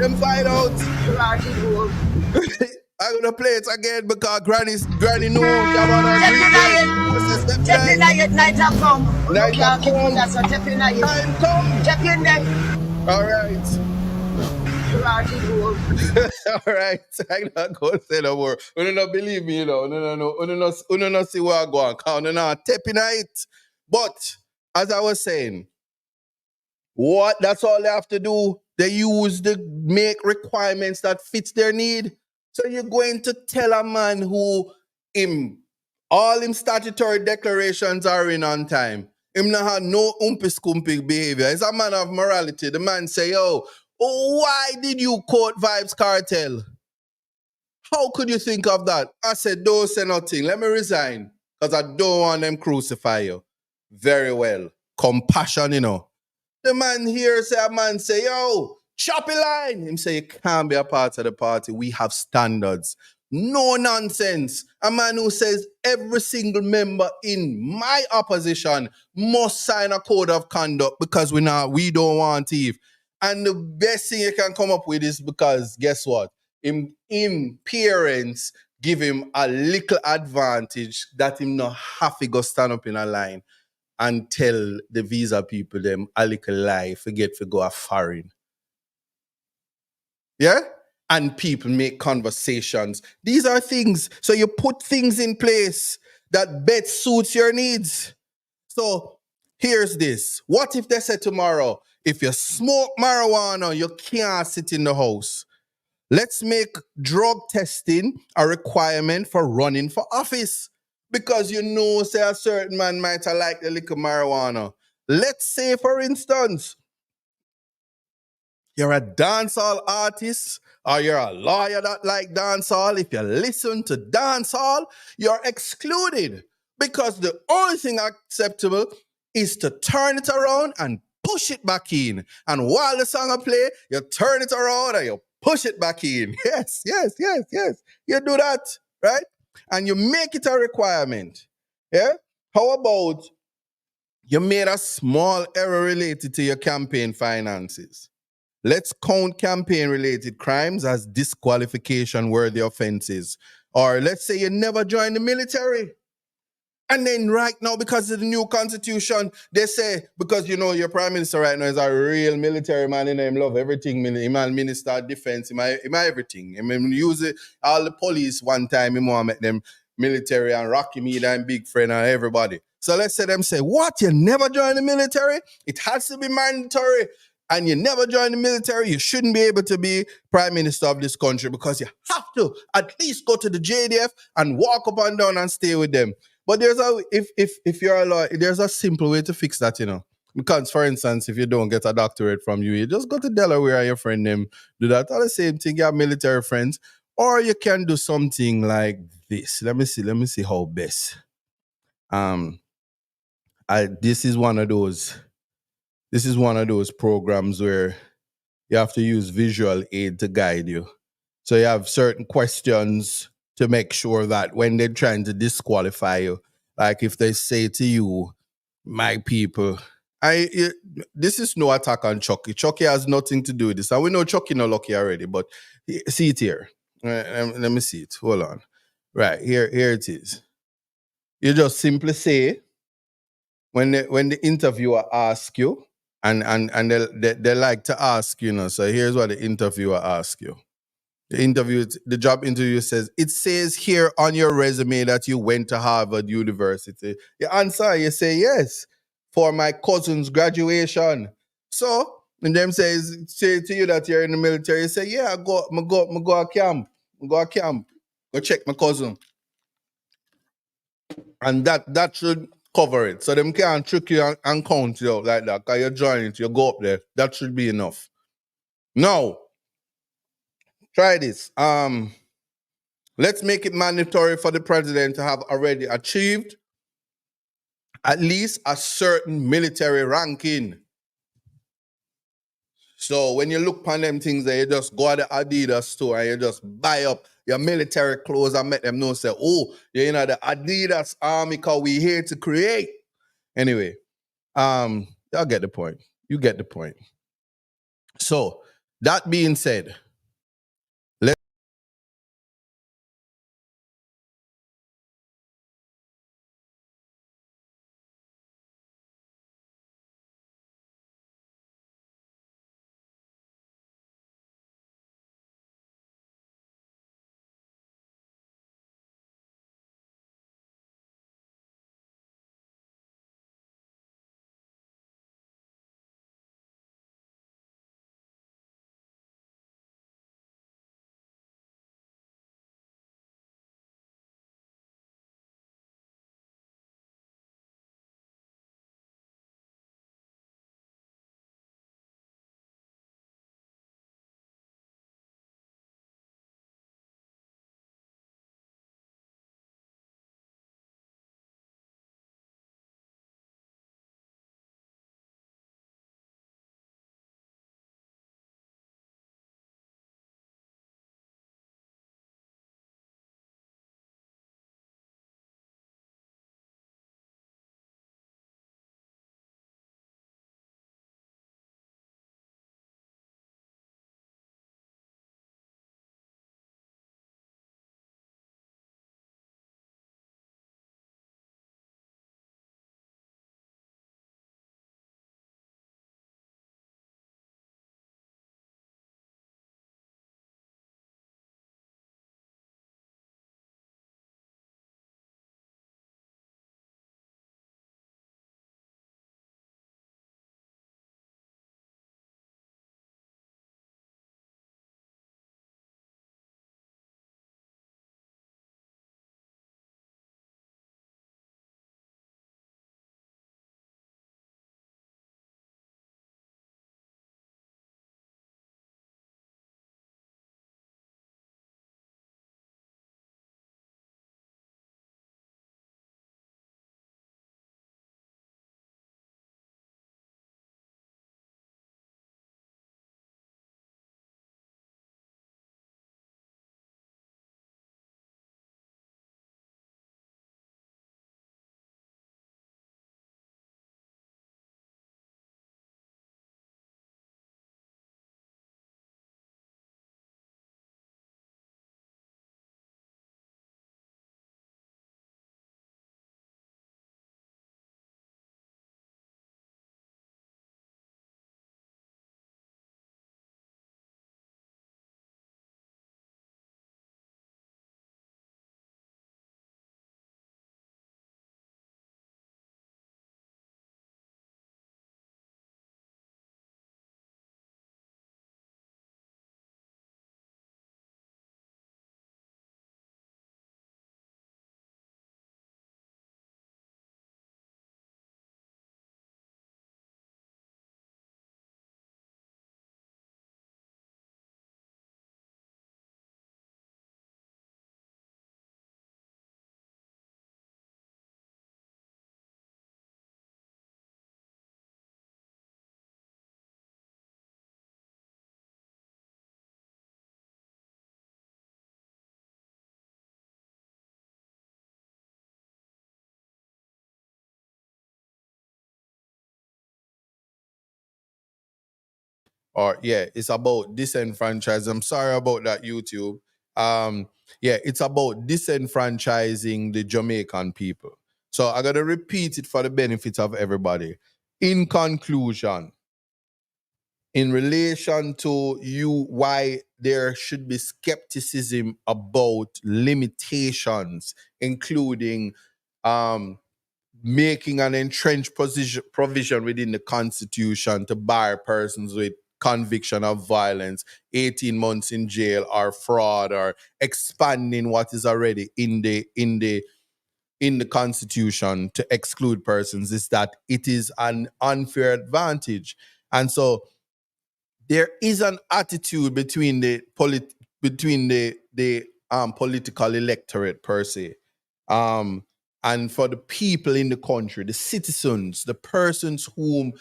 Speaker 1: Them find out.
Speaker 3: Rocky road.
Speaker 1: I'm gonna play it again because Granny know come on her
Speaker 3: Step in it, night and come.
Speaker 1: Night
Speaker 3: You can't
Speaker 1: and
Speaker 3: keep
Speaker 1: come.
Speaker 3: we as a step in it.
Speaker 1: Time come.
Speaker 3: Step in there.
Speaker 1: All right.
Speaker 3: Rocky road.
Speaker 1: All right. I'm not going to say no more. You don't believe me, you know. You don't see where I go on. Count on tapping it. But as I was saying, what that's all they have to do. They use the make requirements that fits their need. So you're going to tell a man who all him statutory declarations are in on time. Him not have no umpy-scumpy behavior. He's a man of morality. The man say, why did you quote Vibes Cartel? How could you think of that? I said, don't say nothing. Let me resign because I don't want them crucify you. Very well. Compassion, you know. The man here say, a man say, choppy line. Him say, you can't be a part of the party. We have standards. No nonsense. A man who says every single member in my opposition must sign a code of conduct because we don't want thief. And the best thing you can come up with is because guess what? Him parents give him a little advantage that him not have to go stand up in a line and tell the visa people them a little lie, forget to go a foreign. Yeah? And people make conversations. These are things. So you put things in place that best suits your needs. So here's this. What if they say tomorrow, if you smoke marijuana, you can't sit in the house? Let's make drug testing a requirement for running for office. Because say a certain man might have liked a little marijuana. Let's say, for instance, you're a dancehall artist or you're a lawyer that like dancehall. If you listen to dancehall, you're excluded because the only thing acceptable is to turn it around and push it back in. And while the song play, you turn it around and you push it back in. Yes. You do that, right? And you make it a requirement. Yeah? How about you made a small error related to your campaign finances? Let's count campaign-related crimes as disqualification-worthy offenses. Or let's say you never joined the military. And then right now, because of the new constitution, they say, because your prime minister right now is a real military man, him love everything, him and minister of defense, him everything. Him use it, all the police one time, him want to make them military and Rocky me, and big friend and everybody. So let's say them say, what, you never joined the military? It has to be mandatory. And you never join the military, you shouldn't be able to be prime minister of this country because you have to at least go to the JDF and walk up and down and stay with them. But if you're a lawyer, there's a simple way to fix that, Because, for instance, if you don't get a doctorate from you just go to Delaware and your friend them do that. All the same thing, you have military friends. Or you can do something like this. Let me see how best. This is one of those programs where you have to use visual aid to guide you. So you have certain questions to make sure that when they're trying to disqualify you, like if they say to you, my people, this is no attack on Chucky. Chucky has nothing to do with this. And we know Chucky not lucky already, but see it here. Let me see it. Hold on. Right, here it is. You just simply say when the interviewer asks you, and they like to ask, so here's what the interviewer asks you. The job interview says, it says here on your resume that you went to Harvard University. You answer, you say yes, for my cousin's graduation. So, and them say to you that you're in the military, you say, yeah, I go a camp. Go a camp. Go check my cousin. And that should cover it. So them can't trick you and count you out like that. Because you join it, you go up there. That should be enough. Now, try this. Let's make it mandatory for the president to have already achieved at least a certain military ranking. So when you look upon them things there, you just go to the Adidas store and you just buy up your military clothes and make them know, say, oh, you're in the Adidas army because we here to create. Anyway, y'all get the point. You get the point. So that being said, or yeah, it's about disenfranchised. I'm sorry about that, YouTube. Yeah, it's about disenfranchising the Jamaican people. So I gotta repeat it for the benefit of everybody. In conclusion, in relation to why there should be skepticism about limitations, including making an entrenched provision within the Constitution to bar persons with conviction of violence, 18 months in jail, or fraud, or expanding what is already in the Constitution to exclude persons, is that it is an unfair advantage. And so there is an attitude between the political electorate per se, and for the people in the country, the citizens, the persons whom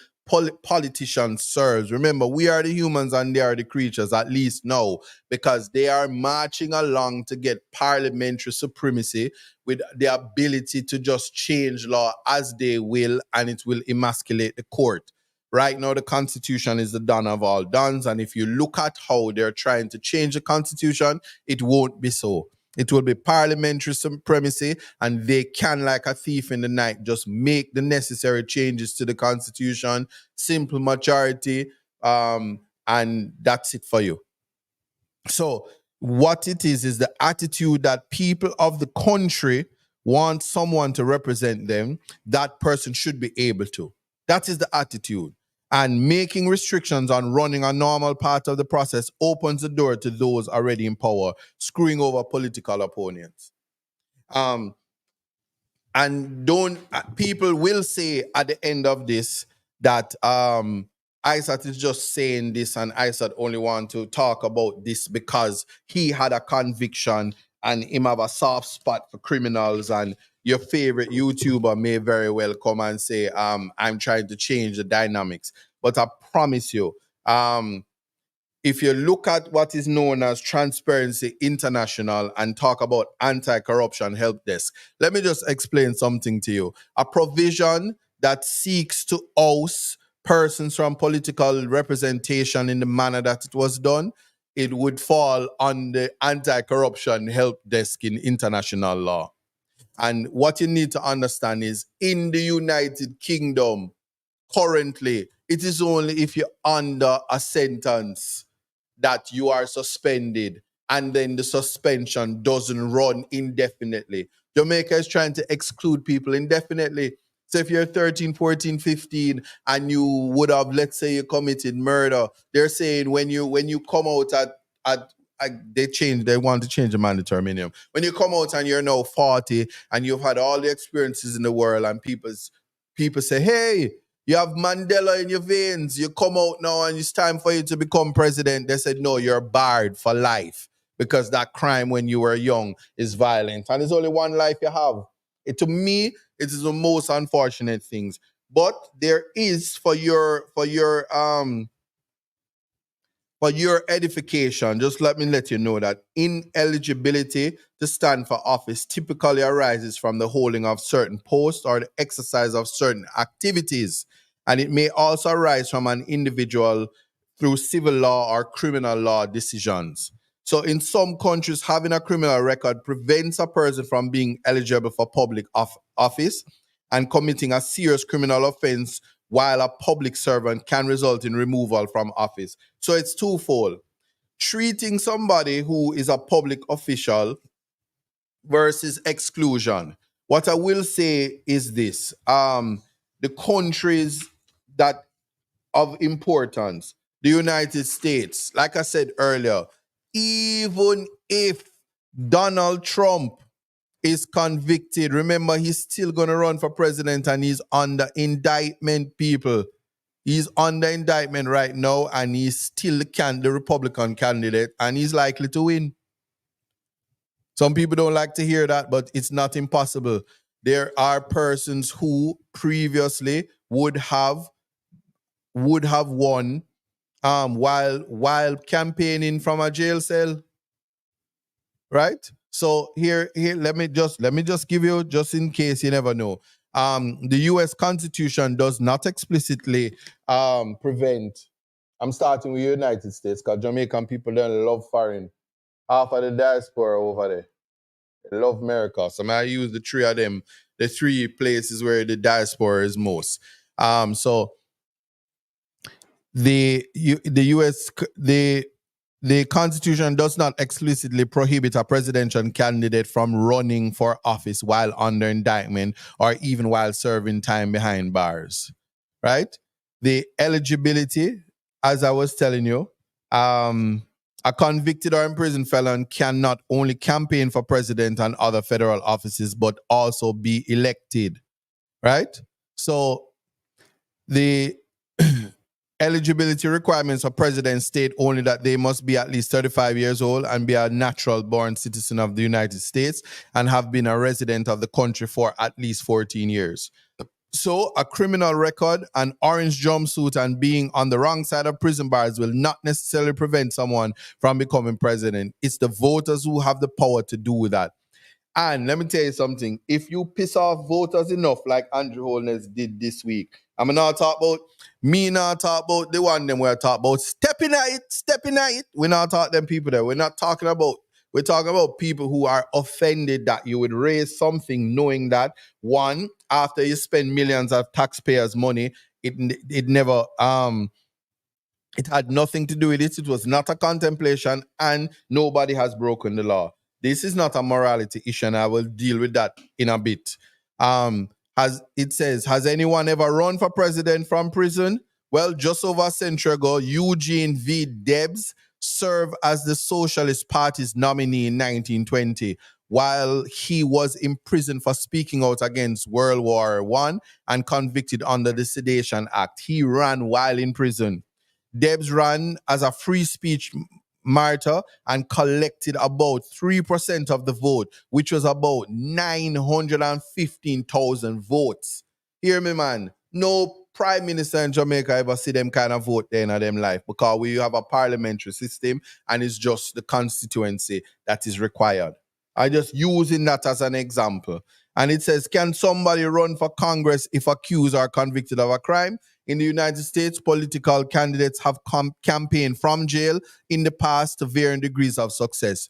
Speaker 1: politicians serves. Remember, we are the humans and they are the creatures, at least now, because they are marching along to get parliamentary supremacy with the ability to just change law as they will, and it will emasculate the court. Right now, the Constitution is the done of all dons. And if you look at how they're trying to change the Constitution, it won't be so. It will be parliamentary supremacy, and they can, like a thief in the night, just make the necessary changes to the Constitution, simple majority, and that's it for you. So what it is the attitude that people of the country want someone to represent them. That person should be able to. That is the attitude. And making restrictions on running a normal part of the process opens the door to those already in power, screwing over political opponents. And people will say at the end of this that Isaac is just saying this, and Isaac only want to talk about this because he had a conviction and him have a soft spot for criminals, and your favorite YouTuber may very well come and say, I'm trying to change the dynamics. But I promise you, if you look at what is known as Transparency International and talk about anti-corruption help desk, let me just explain something to you. A provision that seeks to oust persons from political representation in the manner that it was done, it would fall on the anti-corruption help desk in international law. And what you need to understand is, in the United Kingdom, currently, it is only if you're under a sentence that you are suspended, and then the suspension doesn't run indefinitely. Jamaica is trying to exclude people indefinitely. So if you're 13, 14, 15, and you would have, let's say you committed murder, they're saying when you come out they want to change the mandatory minimum. When you come out and you're now 40 and you've had all the experiences in the world, and people say, hey, you have Mandela in your veins. You come out now and it's time for you to become president. They said, no, you're barred for life because that crime when you were young is violent. And there's only one life you have. To me, it is the most unfortunate things. But there is, for your edification, just let me let you know that ineligibility to stand for office typically arises from the holding of certain posts or the exercise of certain activities. And it may also arise from an individual through civil law or criminal law decisions. So in some countries, having a criminal record prevents a person from being eligible for public office, and committing a serious criminal offense while a public servant can result in removal from office. So it's twofold. Treating somebody who is a public official versus exclusion. What I will say is this. The countries that of importance, the United States, like I said earlier, even if Donald Trump is convicted, remember, he's still going to run for president, and he's under indictment, people. He's under indictment right now, and he's still the Republican candidate, and he's likely to win. Some people don't like to hear that, but it's not impossible. There are persons who previously would have won while campaigning from a jail cell. Right? So here let me just give you, just in case you never know. The US Constitution does not explicitly prevent. I'm starting with the United States because Jamaican people don't love foreign. half of the diaspora over there. They love America. So I use the three of them, the three places where the diaspora is most. So the U.S. The Constitution does not explicitly prohibit a presidential candidate from running for office while under indictment or even while serving time behind bars, right? The eligibility, as I was telling you, a convicted or imprisoned felon can not only campaign for president and other federal offices, but also be elected, right? So the eligibility requirements for presidents state only that they must be at least 35 years old and be a natural born citizen of the United States and have been a resident of the country for at least 14 years. So a criminal record, an orange jumpsuit, and being on the wrong side of prison bars will not necessarily prevent someone from becoming president. It's the voters who have the power to do that. And let me tell you something. If you piss off voters enough, like Andrew Holness did this week, I'm not talk about me, not talk about the one them we're talking about. Stepping at it. We're not talking them people there. We're talking about people who are offended that you would raise something knowing that, one, after you spend millions of taxpayers' money, it never it had nothing to do with it. It was not a contemplation, and nobody has broken the law. This is not a morality issue, and I will deal with that in a bit. Has anyone ever run for president from prison? Well, just over a century ago, Eugene V. Debs served as the Socialist Party's nominee in 1920, while he was imprisoned for speaking out against World War I and convicted under the Sedition Act. He ran while in prison. Debs ran as a free speech martyr and collected about 3% of the vote, which was about 915,000 votes. Hear me, man. No prime minister in Jamaica ever see them kind of vote there in them life, because we have a parliamentary system and it's just the constituency that is required. I just using that as an example. And it says, can somebody run for Congress if accused or convicted of a crime? In the United States, political candidates have campaigned from jail in the past to varying degrees of success.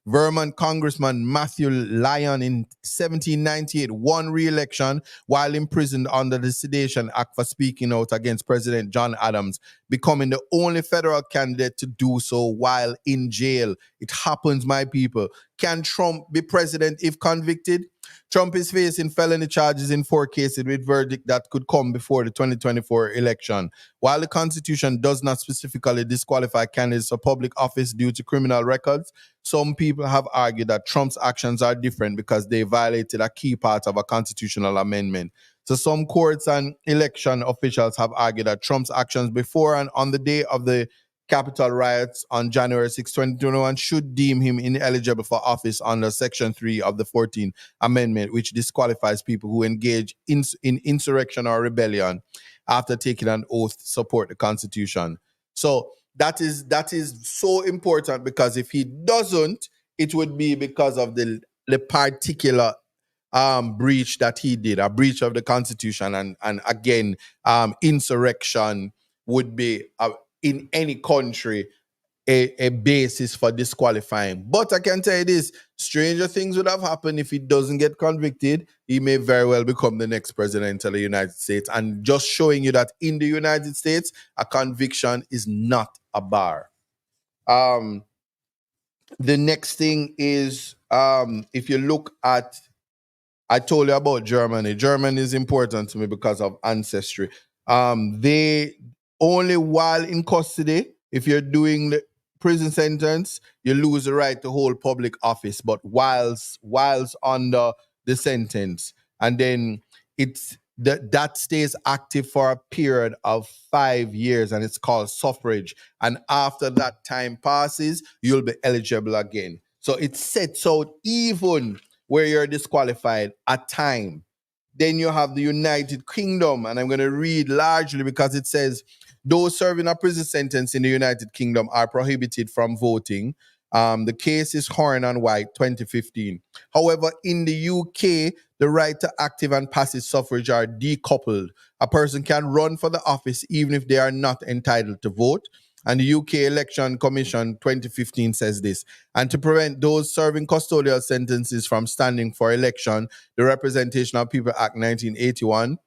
Speaker 1: Vermont Congressman Matthew Lyon in 1798 won re-election while imprisoned under the Sedition Act for speaking out against President John Adams, becoming the only federal candidate to do so while in jail. It happens, my people. Can Trump be president if convicted? Trump is facing felony charges in 4 cases with verdict that could come before the 2024 election. While the Constitution does not specifically disqualify candidates for public office due to criminal records, some people have argued that Trump's actions are different because they violated a key part of a constitutional amendment. So some courts and election officials have argued that Trump's actions before and on the day of the Capitol riots on January 6, 2021 should deem him ineligible for office under Section 3 of the 14th Amendment, which disqualifies people who engage in insurrection or rebellion after taking an oath to support the Constitution. So that is so important, because if he doesn't, it would be because of the particular breach that he did, a breach of the Constitution, and again, insurrection would be in any country a basis for disqualifying. But I can tell you this, stranger things would have happened if he doesn't get convicted. He may very well become the next president of the United States. And just showing you that in the United States, a conviction is not a bar. The next thing is, if you look at, I told you about Germany. Germany is important to me because of ancestry. They only while in custody, if you're doing the prison sentence, you lose the right to hold public office, but whilst under the sentence, and then it's that stays active for a period of 5 years, and it's called suffrage. And after that time passes, you'll be eligible again. So it sets out even where you're disqualified a time. Then you have the United Kingdom, and I'm going to read largely because it says, those serving a prison sentence in the United Kingdom are prohibited from voting. The case is Horn and White, 2015. However, in the UK, the right to active and passive suffrage are decoupled. A person can run for the office even if they are not entitled to vote. And the UK Election Commission 2015 says this. And to prevent those serving custodial sentences from standing for election, the Representation of People Act 1981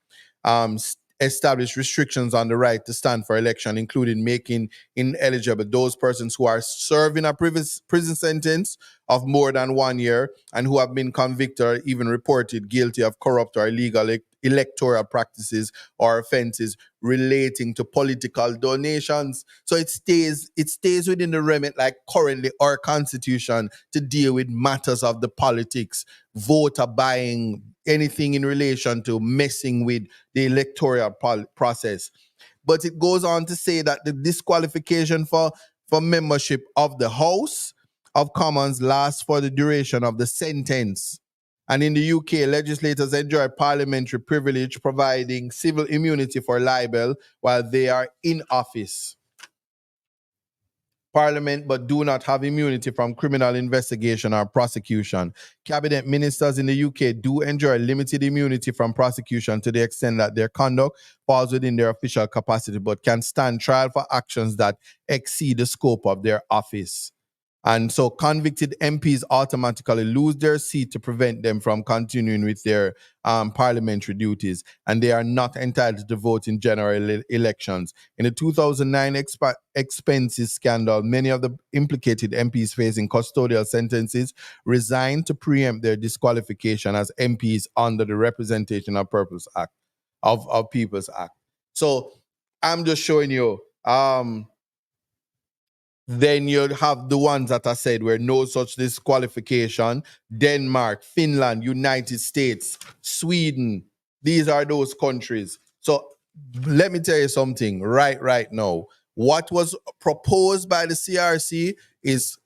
Speaker 1: established restrictions on the right to stand for election, including making ineligible those persons who are serving a prison sentence of more than 1 year and who have been convicted or even reported guilty of corrupt or illegal electoral practices or offenses relating to political donations. So it stays within the remit, like currently our constitution, to deal with matters of the politics, voter buying, anything in relation to messing with the electoral process. But it goes on to say that the disqualification for membership of the House of Commons lasts for the duration of the sentence. And in the UK, legislators enjoy parliamentary privilege, providing civil immunity for libel while they are in office. Parliament, but do not have immunity from criminal investigation or prosecution. Cabinet ministers in the UK do enjoy limited immunity from prosecution to the extent that their conduct falls within their official capacity, but can stand trial for actions that exceed the scope of their office. And so convicted MPs automatically lose their seat to prevent them from continuing with their parliamentary duties, and they are not entitled to vote in general elections. In the 2009 expenses scandal, many of the implicated MPs facing custodial sentences resigned to preempt their disqualification as MPs under the Representation of People's Act. So I'm just showing you. Then you have the ones that I said where no such disqualification. Denmark, Finland, United States, Sweden. These are those countries. So let me tell you something right now. What was proposed by the CRC is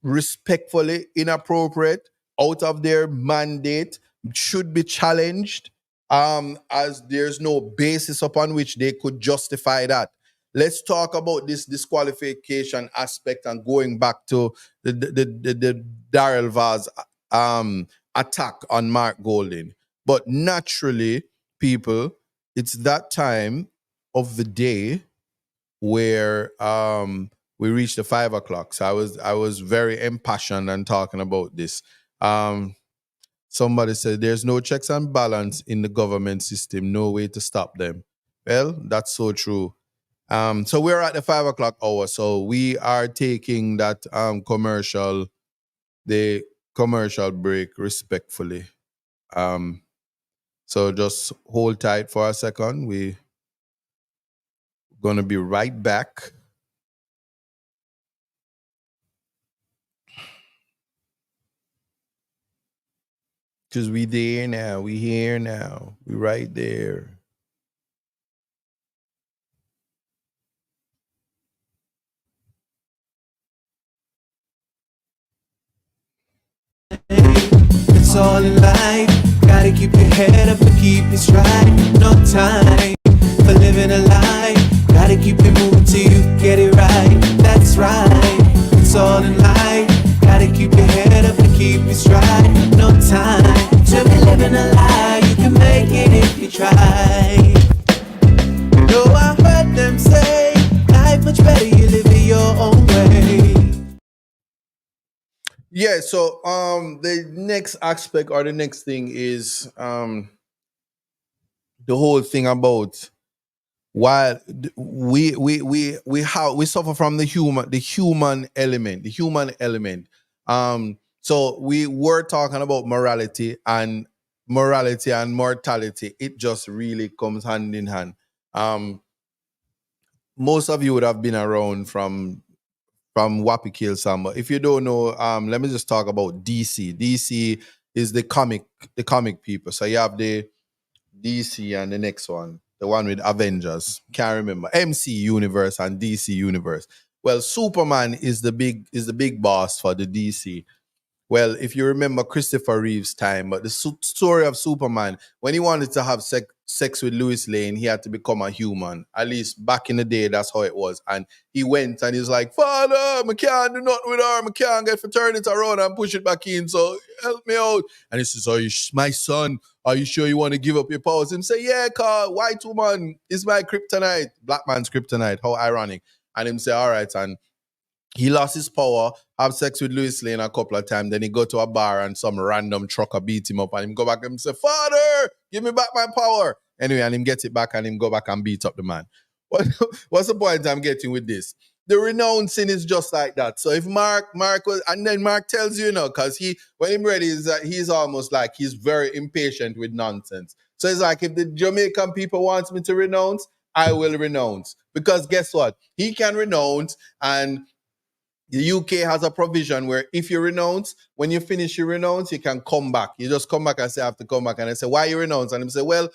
Speaker 1: respectfully inappropriate, out of their mandate, should be challenged, as there's no basis upon which they could justify that. Let's talk about this disqualification aspect and going back to the Darrell Vaz attack on Mark Golding. But naturally, people, it's that time of the day where we reached the 5 o'clock. So I was very impassioned and talking about this. Somebody said there's no checks and balance in the government system, no way to stop them. Well, that's so true. So we're at the 5 o'clock hour. So we are taking that commercial break respectfully. So just hold tight for a second. We're gonna be right back. Because we there now. We here now. We right there.
Speaker 2: It's all in life. Gotta keep your head up and keep it straight. No time for living a lie. Gotta keep it moving till you get it right. That's right. It's all in life. Gotta keep your head up and keep it straight. No time to be living a lie. You can make it if you try. No, I heard them say life much better you live it your own way.
Speaker 1: Yeah, so the next aspect or the next thing is the whole thing about why we suffer from the human element. So we were talking about morality and mortality. It just really comes hand in hand. Most of you would have been around from Wappy Kill Samba. If you don't know, let me just talk about DC. DC is the comic people. So you have the DC and the next one, the one with Avengers. Can't remember. MC Universe and DC Universe. Well, Superman is the big boss for the DC. Well, if you remember Christopher Reeve's time, but the story of Superman, when he wanted to have sex with Lois Lane, he had to become a human. At least back in the day, that's how it was. And he went and he's like, Father, I can't do nothing with her. I can't get to turn it around and push it back in. So help me out. And he says, my son, are you sure you want to give up your powers? And say, yeah, cause white woman is my kryptonite. Black man's kryptonite. How ironic. And him say, all right, and he lost his power, have sex with Louis Lane a couple of times, then he go to a bar and some random trucker beat him up and him go back and say, Father, give me back my power. Anyway, and him get it back and him go back and beat up the man. What's the point I'm getting with this? The renouncing is just like that. So if Mark was, and then Mark tells you, because when him ready, he's almost like he's very impatient with nonsense. So it's like, if the Jamaican people wants me to renounce, I will renounce. Because guess what? He can renounce, and the UK has a provision where if you renounce, when you finish your renounce, you can come back. You just come back and say, I have to come back. And I say, why you renounce? And he say, well,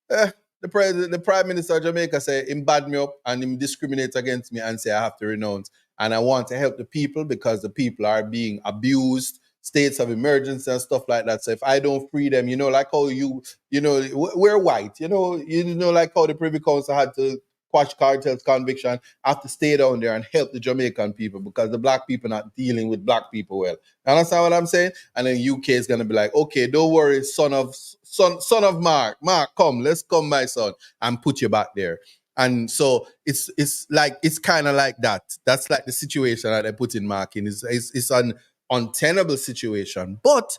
Speaker 1: the Prime Minister of Jamaica say him bad me up and him discriminate against me and say I have to renounce. And I want to help the people because the people are being abused, states of emergency and stuff like that. So if I don't free them, like how we're white, like how the Privy Council had to quash cartels conviction, have to stay down there and help the Jamaican people because the black people not dealing with black people well. You understand what I'm saying? And then UK is gonna be like, okay, don't worry, son of Mark, come, let's come, my son, and put you back there. And so it's kind of like that. That's like the situation that they put in Mark in. It's an untenable situation, but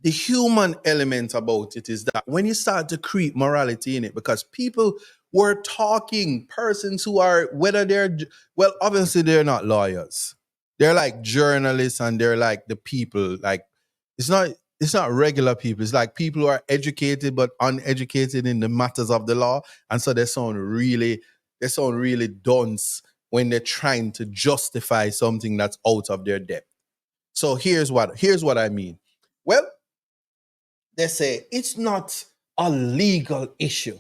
Speaker 1: the human element about it is that when you start to create morality in it, because people were talking, persons who are, obviously they're not lawyers. They're like journalists and they're like the people, like, it's not regular people. It's like people who are educated but uneducated in the matters of the law. And so they sound really dunce when they're trying to justify something that's out of their depth. So here's what I mean. Well, they say it's not a legal issue.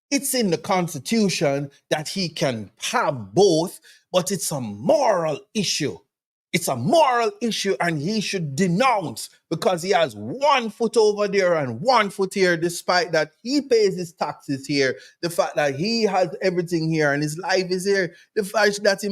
Speaker 1: It's in the Constitution that he can have both, but it's a moral issue. It's a moral issue and he should denounce because he has 1 foot over there and 1 foot here, despite that he pays his taxes here, the fact that he has everything here and his life is here, the fact that him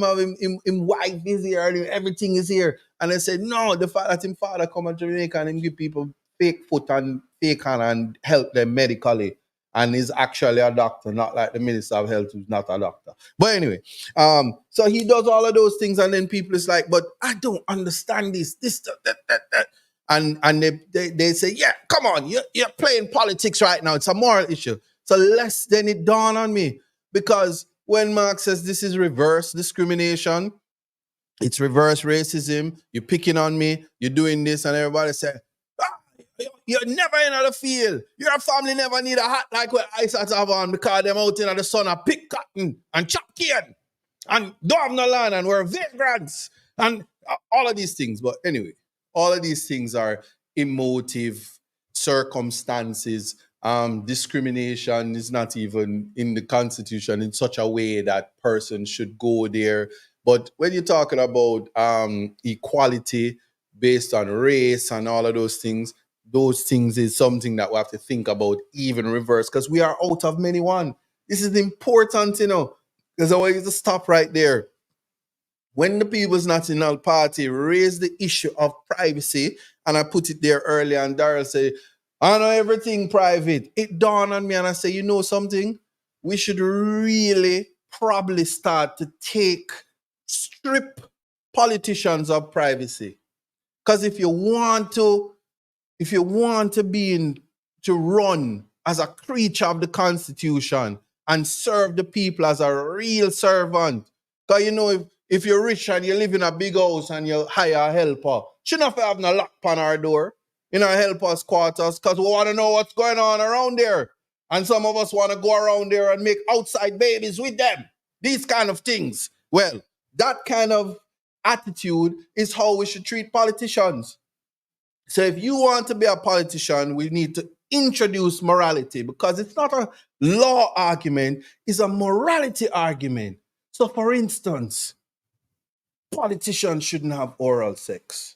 Speaker 1: wife is here and everything is here. And they say, no, the fact that him father come to Jamaica and him give people fake foot and fake hand and help them medically. And is actually a doctor, not like the Minister of Health who's not a doctor. But anyway, so he does all of those things, and then people is like, but I don't understand this, that. And they say, yeah, come on, you're playing politics right now. It's a moral issue. So then it dawned on me, because when Mark says this is reverse discrimination, it's reverse racism, you're picking on me, you're doing this, and everybody say, you're never in the field. Your family never need a hat like what I start to have on because them out in the sun and pick cotton and chop cane and don't have no land and we're vagrants and all of these things. But anyway, all of these things are emotive circumstances. Discrimination is not even in the Constitution in such a way that persons should go there. But when you're talking about equality based on race and all of those things is something that we have to think about, even reverse, because we are out of many one. This is important, because I want you to stop right there. When the People's National Party raised the issue of privacy, and I put it there earlier, and Daryl said, I know everything private. It dawned on me, and I say, you know something? We should really probably start to strip politicians of privacy. Because if you want to run as a creature of the Constitution and serve the people as a real servant, because if you're rich and you live in a big house and you hire a helper, shouldn't have no lock on our door in our helper's quarters, because we want to know what's going on around there. And some of us want to go around there and make outside babies with them. These kind of things. Well, that kind of attitude is how we should treat politicians. So if you want to be a politician, we need to introduce morality, because it's not a law argument, it's a morality argument. So for instance, politicians shouldn't have oral sex.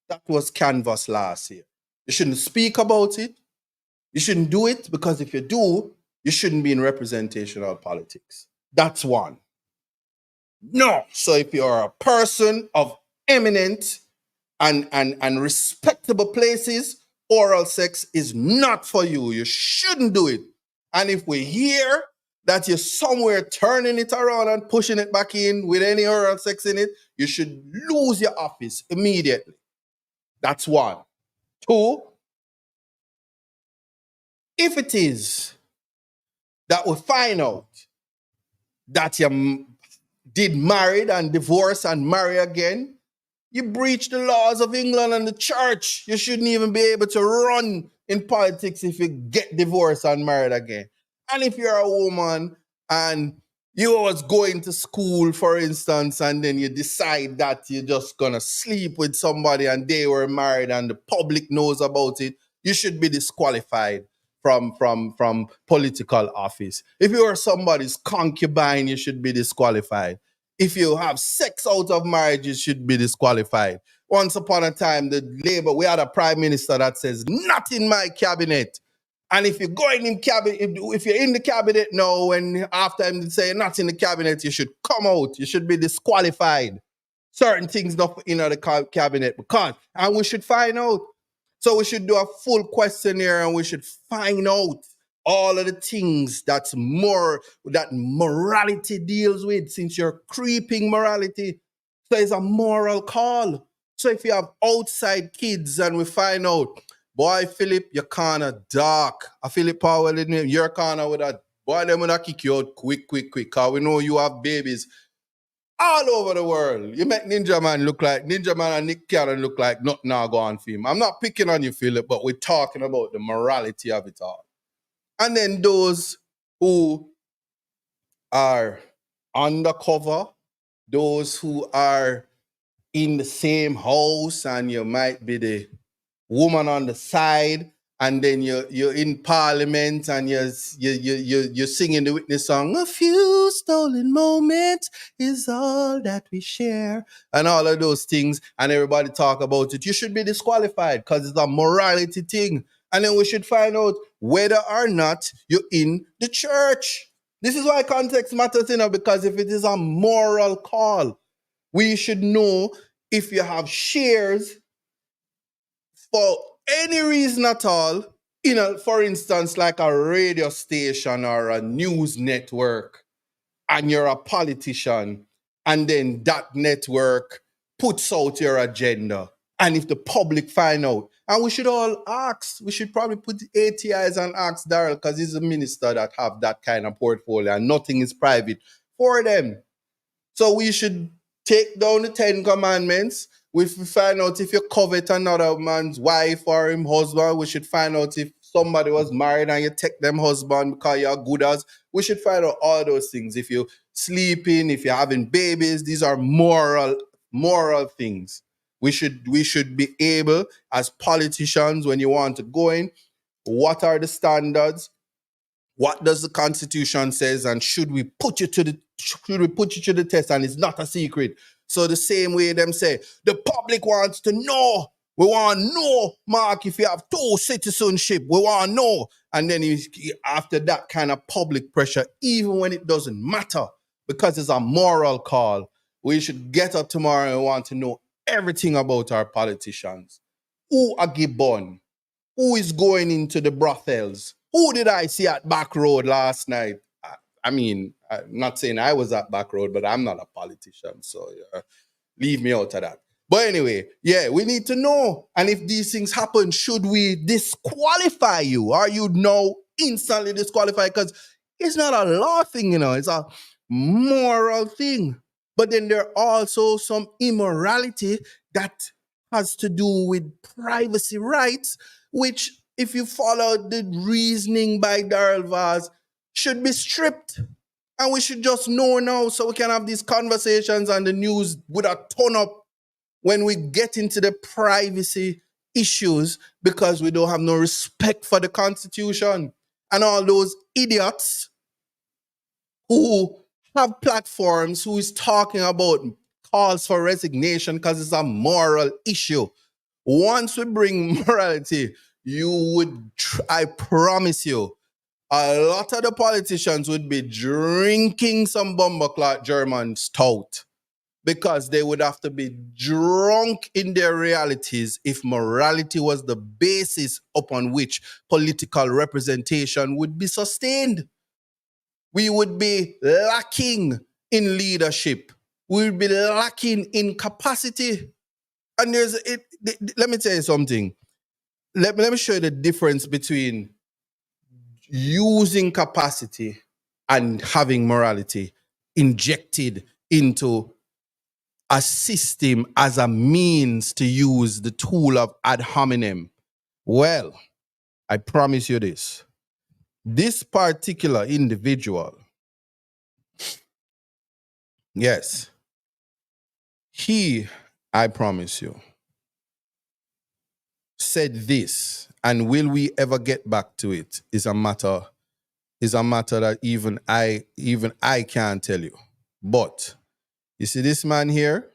Speaker 1: That was canvassed last year. You shouldn't speak about it. You shouldn't do it, because if you do, you shouldn't be in representational politics. That's one. No. So if you're a person of eminent and respectable places, oral sex is not for you. You shouldn't do it. And if we hear that you're somewhere turning it around and pushing it back in with any oral sex in it, you should lose your office immediately. That's one. Two, if it is that we find out that you did married and divorce and marry again, you breach the laws of England and the church. You shouldn't even be able to run in politics if you get divorced and married again. And if you're a woman and you was going to school, for instance, and then you decide that you're just gonna sleep with somebody and they were married and the public knows about it, you should be disqualified from political office. If you are somebody's concubine, you should be disqualified. If you have sex out of marriage, you should be disqualified. Once upon a time, we had a prime minister that says, not in my cabinet. And if you're going in cabinet, if you're in the cabinet now, and after him say not in the cabinet, you should come out. You should be disqualified. Certain things not in the cabinet because, and we should find out. So we should do a full questionnaire and we should find out all of the things that morality deals with, since you're creeping morality. So it's a moral call. So if you have outside kids and we find out, boy, Philip, you're kind of dark. I Philip Powell in him, you're kind of with that, boy, them gonna kick you out quick. Because we know you have babies all over the world. You make Ninja Man and Nick Cannon look like nothing now go on for him. I'm not picking on you, Philip, but we're talking about the morality of it all. And then those who are undercover, those who are in the same house, and you might be the woman on the side, and then you're in parliament and you're singing the witness song, a few stolen moments is all that we share, and all of those things, and everybody talk about it. You should be disqualified because it's a morality thing. And then we should find out whether or not you're in the church. This is why context matters, because if it is a moral call, we should know if you have shares for any reason at all, for instance, like a radio station or a news network, and you're a politician, and then that network puts out your agenda. And if the public find out, and we should all ask, we should probably put ATIs and ask Daryl, because he's a minister that have that kind of portfolio and nothing is private for them. So we should take down the 10 commandments. We find out if you covet another man's wife or him husband. We should find out if somebody was married and you take them husband because you're good as. We should find out all those things. If you're sleeping, if you're having babies, these are moral things. We should be able, as politicians, when you want to go in, what are the standards? What does the Constitution says, and should we put you to the test? And it's not a secret. So the same way them say, the public wants to know. We want to know, Mark, if you have 2 citizenship, we want to know. And then after that kind of public pressure, even when it doesn't matter, because it's a moral call, we should get up tomorrow and want to know everything about our politicians. Who are Gibbon? Who is going into the brothels? Who did I see at Back Road last night? I mean, I'm not saying I was at Back Road, but I'm not a politician, so leave me out of that. But anyway, yeah, we need to know. And if these things happen, should we disqualify you? Are you now instantly disqualified? Because it's not a law thing, it's a moral thing. But then there are also some immorality that has to do with privacy rights, which, if you follow the reasoning by Darrell Vaz, should be stripped. And we should just know now so we can have these conversations and the news would have turn up when we get into the privacy issues, because we don't have no respect for the Constitution. And all those idiots who have platforms who is talking about calls for resignation because it's a moral issue. Once we bring morality, I promise you, a lot of the politicians would be drinking some BOMBOCLAAT German stout, because they would have to be drunk in their realities if morality was the basis upon which political representation would be sustained. We would be lacking in leadership. We would be lacking in capacity. And let me tell you something. Let me show you the difference between using capacity and having morality injected into a system as a means to use the tool of ad hominem. Well, I promise you this. This particular individual, yes, he, I promise you, said this, and will we ever get back to it is a matter that even I can't tell you. But you see this man here?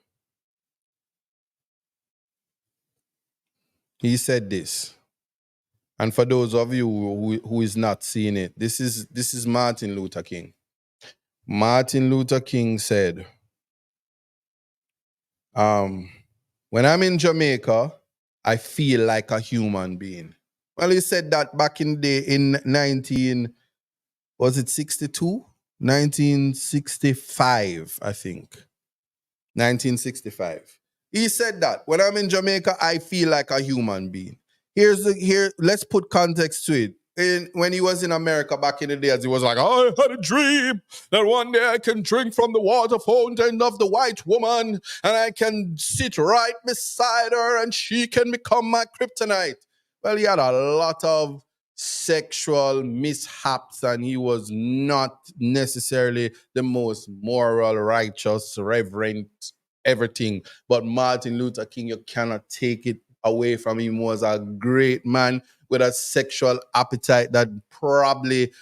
Speaker 1: He said this. And for those of you who is not seeing it, this is Martin Luther King. Martin Luther King said, when I'm in Jamaica, I feel like a human being. Well, he said that back in the day in 1962? 1965, I think. 1965. He said that when I'm in Jamaica, I feel like a human being. Let's put context to it. When he was in America back in the days, he was like, I had a dream that one day I can drink from the water fountain of the white woman and I can sit right beside her and she can become my kryptonite. Well, he had a lot of sexual mishaps and he was not necessarily the most moral, righteous, reverent, everything. But Martin Luther King, you cannot take it away from him. He was a great man with a sexual appetite that probably,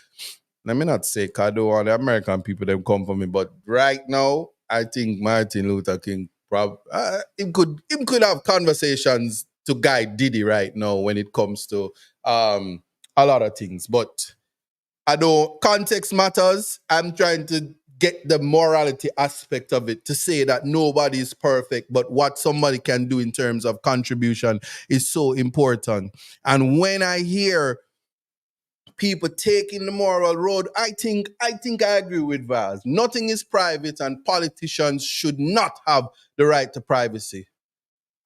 Speaker 1: let me not say, because I don't want the American people to come for me, but right now, I think Martin Luther King him could have conversations to guide Diddy right now when it comes to a lot of things. But context matters. I'm trying to get the morality aspect of it to say that nobody is perfect, but what somebody can do in terms of contribution is so important. And when I hear people taking the moral road, I think I agree with Vaz. Nothing is private and politicians should not have the right to privacy.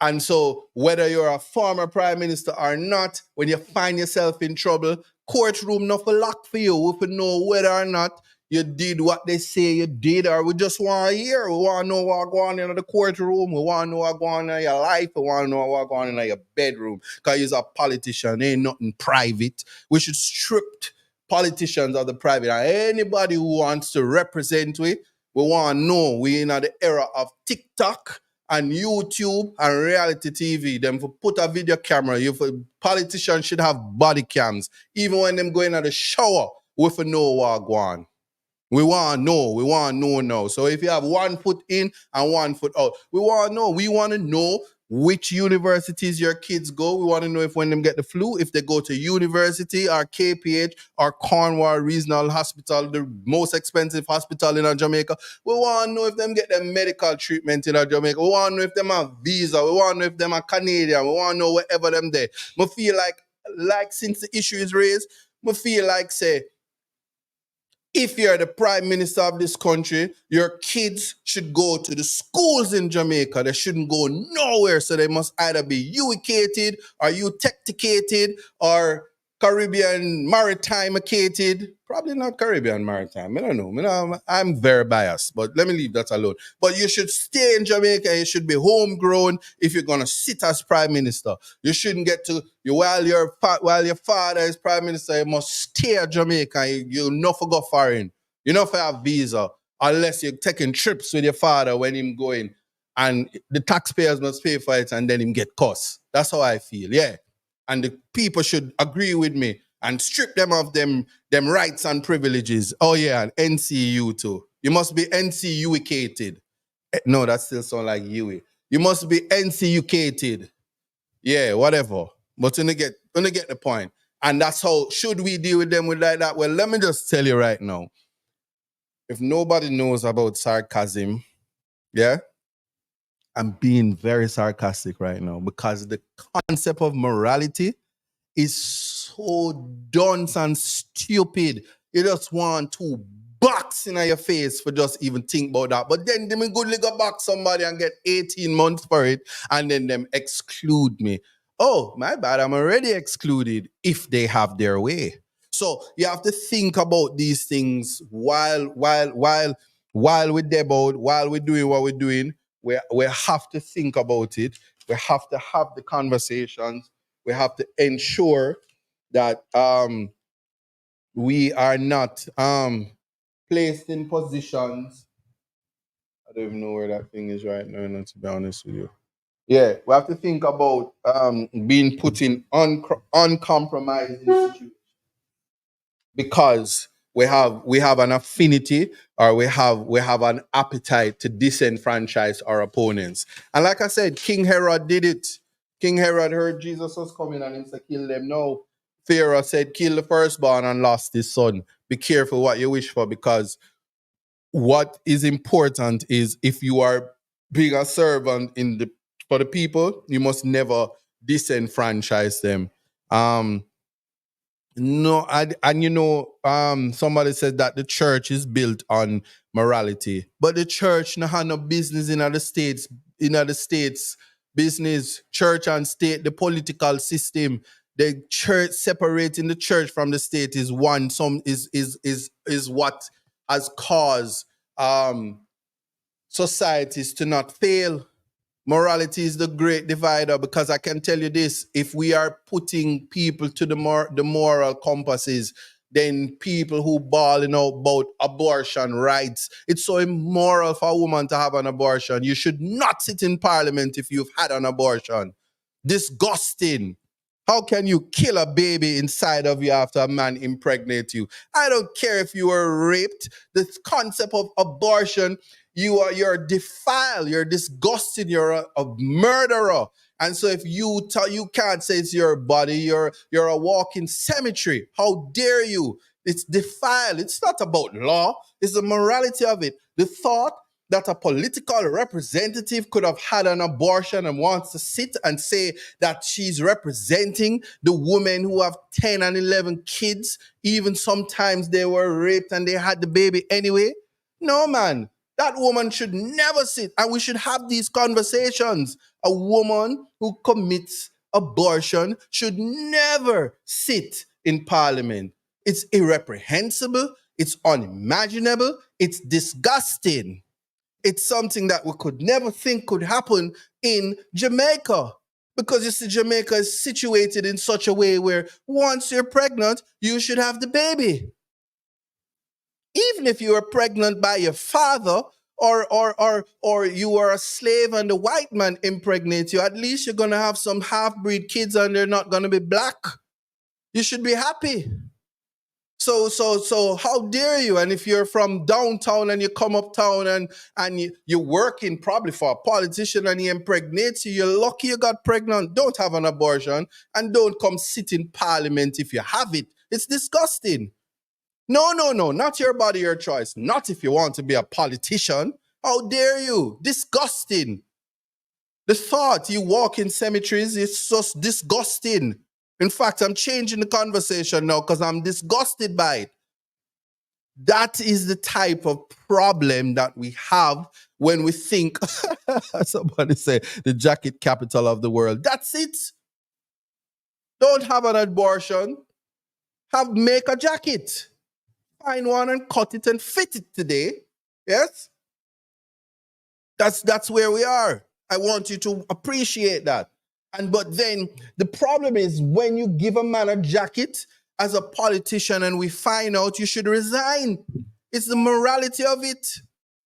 Speaker 1: And so whether you're a former prime minister or not, when you find yourself in trouble, courtroom not for lock for you. We can know whether or not you did what they say you did, or we just want to hear. We want to know what's going on in the courtroom. We want to know what's going on in your life. We want to know what's going on in your bedroom. Because you're a politician, ain't nothing private. We should strip politicians of the private. And anybody who wants to represent we want to know we in the era of TikTok and YouTube and reality TV. Them for put a video camera. Politicians should have body cams. Even when them going at the shower, we for know what go on. We want to know now. So if you have 1 foot in and 1 foot out, we want to know. We want to know which universities your kids go. We want to know if when them get the flu, if they go to university or KPH or Cornwall Regional Hospital, the most expensive hospital in Jamaica. We want to know if them get their medical treatment in Jamaica. We want to know if them have visa. We want to know if them are Canadian. We want to know wherever them there. We feel like since the issue is raised, we feel like say, if you're the prime minister of this country, your kids should go to the schools in Jamaica. They shouldn't go nowhere. So they must either be UIcated or UTechticated or Caribbean maritime-icated. Probably not Caribbean maritime. I don't know. I'm very biased, but let me leave that alone. But you should stay in Jamaica. You should be homegrown if you're going to sit as prime minister. You shouldn't get to, while your father is prime minister, you must stay at Jamaica. You not go foreign. You not have visa unless you're taking trips with your father when him going. And the taxpayers must pay for it and then him get costs. That's how I feel, yeah. And the people should agree with me and strip them of them rights and privileges. Oh yeah, and NCU too. You must be NCU-icated. No, that still sounds like UE. You must be NCU-cated. Yeah, whatever. But when they get the point. And that's how, should we deal with them with like that? Well, let me just tell you right now. If nobody knows about sarcasm, yeah, I'm being very sarcastic right now because the concept of morality is so dunce and stupid. You just want to box in your face for just even think about that. But then them good go box somebody and get 18 months for it, and then them exclude me. Oh, my bad, I'm already excluded if they have their way. So you have to think about these things while we're debating, while we're doing what we're doing. We have to think about it. We have to have the conversations. We have to ensure that we are not placed in positions. I don't even know where that thing is right now, not to be honest with you. Yeah, we have to think about being put in uncompromising situations because we have an affinity, or we have an appetite to disenfranchise our opponents. And like I said, King Herod did it. King Herod heard Jesus was coming and he said, kill them. No. Pharaoh said, kill the firstborn and lost his son. Be careful what you wish for, because what is important is, if you are being a servant for the people, you must never disenfranchise them. No, somebody said that the church is built on morality, but the church no have no business in other states. In other states, business, church and state, the political system, the church, separating the church from the state is what has caused societies to not fail. Morality is the great divider, because I can tell you this: if we are putting people to the moral compasses, then people who bawling out about abortion rights, it's so immoral for a woman to have an abortion. You should not sit in parliament if you've had an abortion. Disgusting. How can you kill a baby inside of you after a man impregnates you? I don't care if you were raped. The concept of abortion, you're defiled, you're disgusted, you're a murderer. And so if you can't say it's your body, you're a walking cemetery. How dare you? It's defiled. It's not about law. It's the morality of it. The thought that a political representative could have had an abortion and wants to sit and say that she's representing the women who have 10 and 11 kids, even sometimes they were raped and they had the baby anyway. No, man. That woman should never sit, and we should have these conversations. A woman who commits abortion should never sit in parliament. It's irreprehensible, it's unimaginable, it's disgusting. It's something that we could never think could happen in Jamaica. Because you see, Jamaica is situated in such a way where once you're pregnant, you should have the baby. Even if you are pregnant by your father, or you are a slave and the white man impregnates you, at least you're gonna have some half-breed kids and they're not gonna be black. You should be happy. So how dare you? And if you're from downtown and you come uptown and you're working probably for a politician and he impregnates you, you're lucky you got pregnant. Don't have an abortion and don't come sit in parliament if you have it. It's disgusting. No, not your body, your choice. Not if you want to be a politician. How dare you? Disgusting. The thought you walk in cemeteries is just disgusting. In fact, I'm changing the conversation now because I'm disgusted by it. That is the type of problem that we have when we think, somebody say, the jacket capital of the world. That's it. Don't have an abortion. Make a jacket. Find one and cut it and fit it today. Yes? That's where we are. I want you to appreciate that. But then the problem is when you give a man a jacket as a politician and we find out, you should resign. It's the morality of it.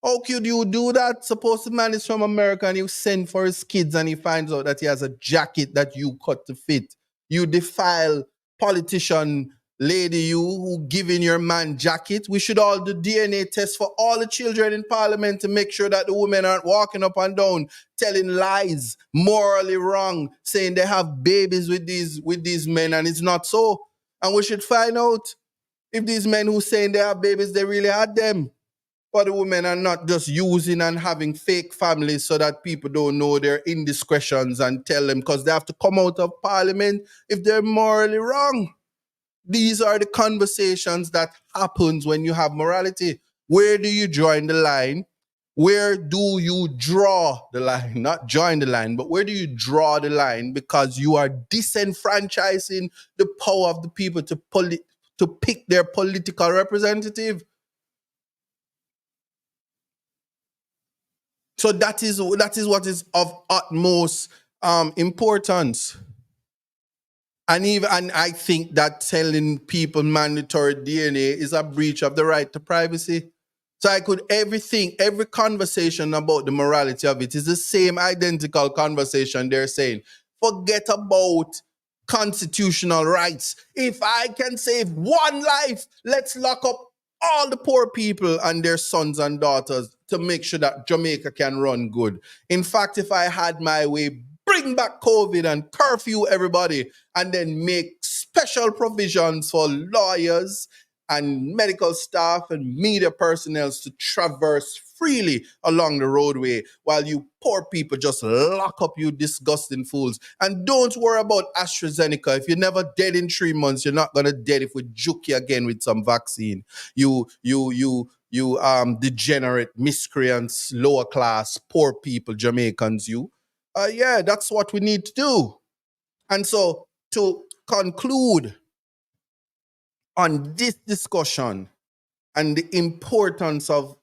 Speaker 1: How could you do that? Suppose the man is from America and you send for his kids and he finds out that he has a jacket that you cut to fit. You defile politician lady, you who giving your man jacket. We should all do DNA tests for all the children in parliament to make sure that the women aren't walking up and down telling lies, morally wrong, saying they have babies with these men, and it's not so. And we should find out if these men who saying they have babies, they really had them. For the women are not just using and having fake families so that people don't know their indiscretions and tell them, because they have to come out of parliament if they're morally wrong. These are the conversations that happens when you have morality. Where do you join the line? Where do you draw the line? Not join the line, but where do you draw the line? Because you are disenfranchising the power of the people to pick their political representative. So that is what is of utmost importance. And I think that telling people mandatory DNA is a breach of the right to privacy. So every conversation about the morality of it is the same identical conversation they're saying. Forget about constitutional rights. If I can save one life, let's lock up all the poor people and their sons and daughters to make sure that Jamaica can run good. In fact, if I had my way, bring back COVID and curfew everybody and then make special provisions for lawyers and medical staff and media personnel to traverse freely along the roadway while you poor people just lock up, you disgusting fools. And don't worry about AstraZeneca. If you're never dead in 3 months, you're not gonna dead if we juke you again with some vaccine. You degenerate miscreants, lower class, poor people, Jamaicans, yeah, that's what we need to do. And so to conclude on this discussion and the importance of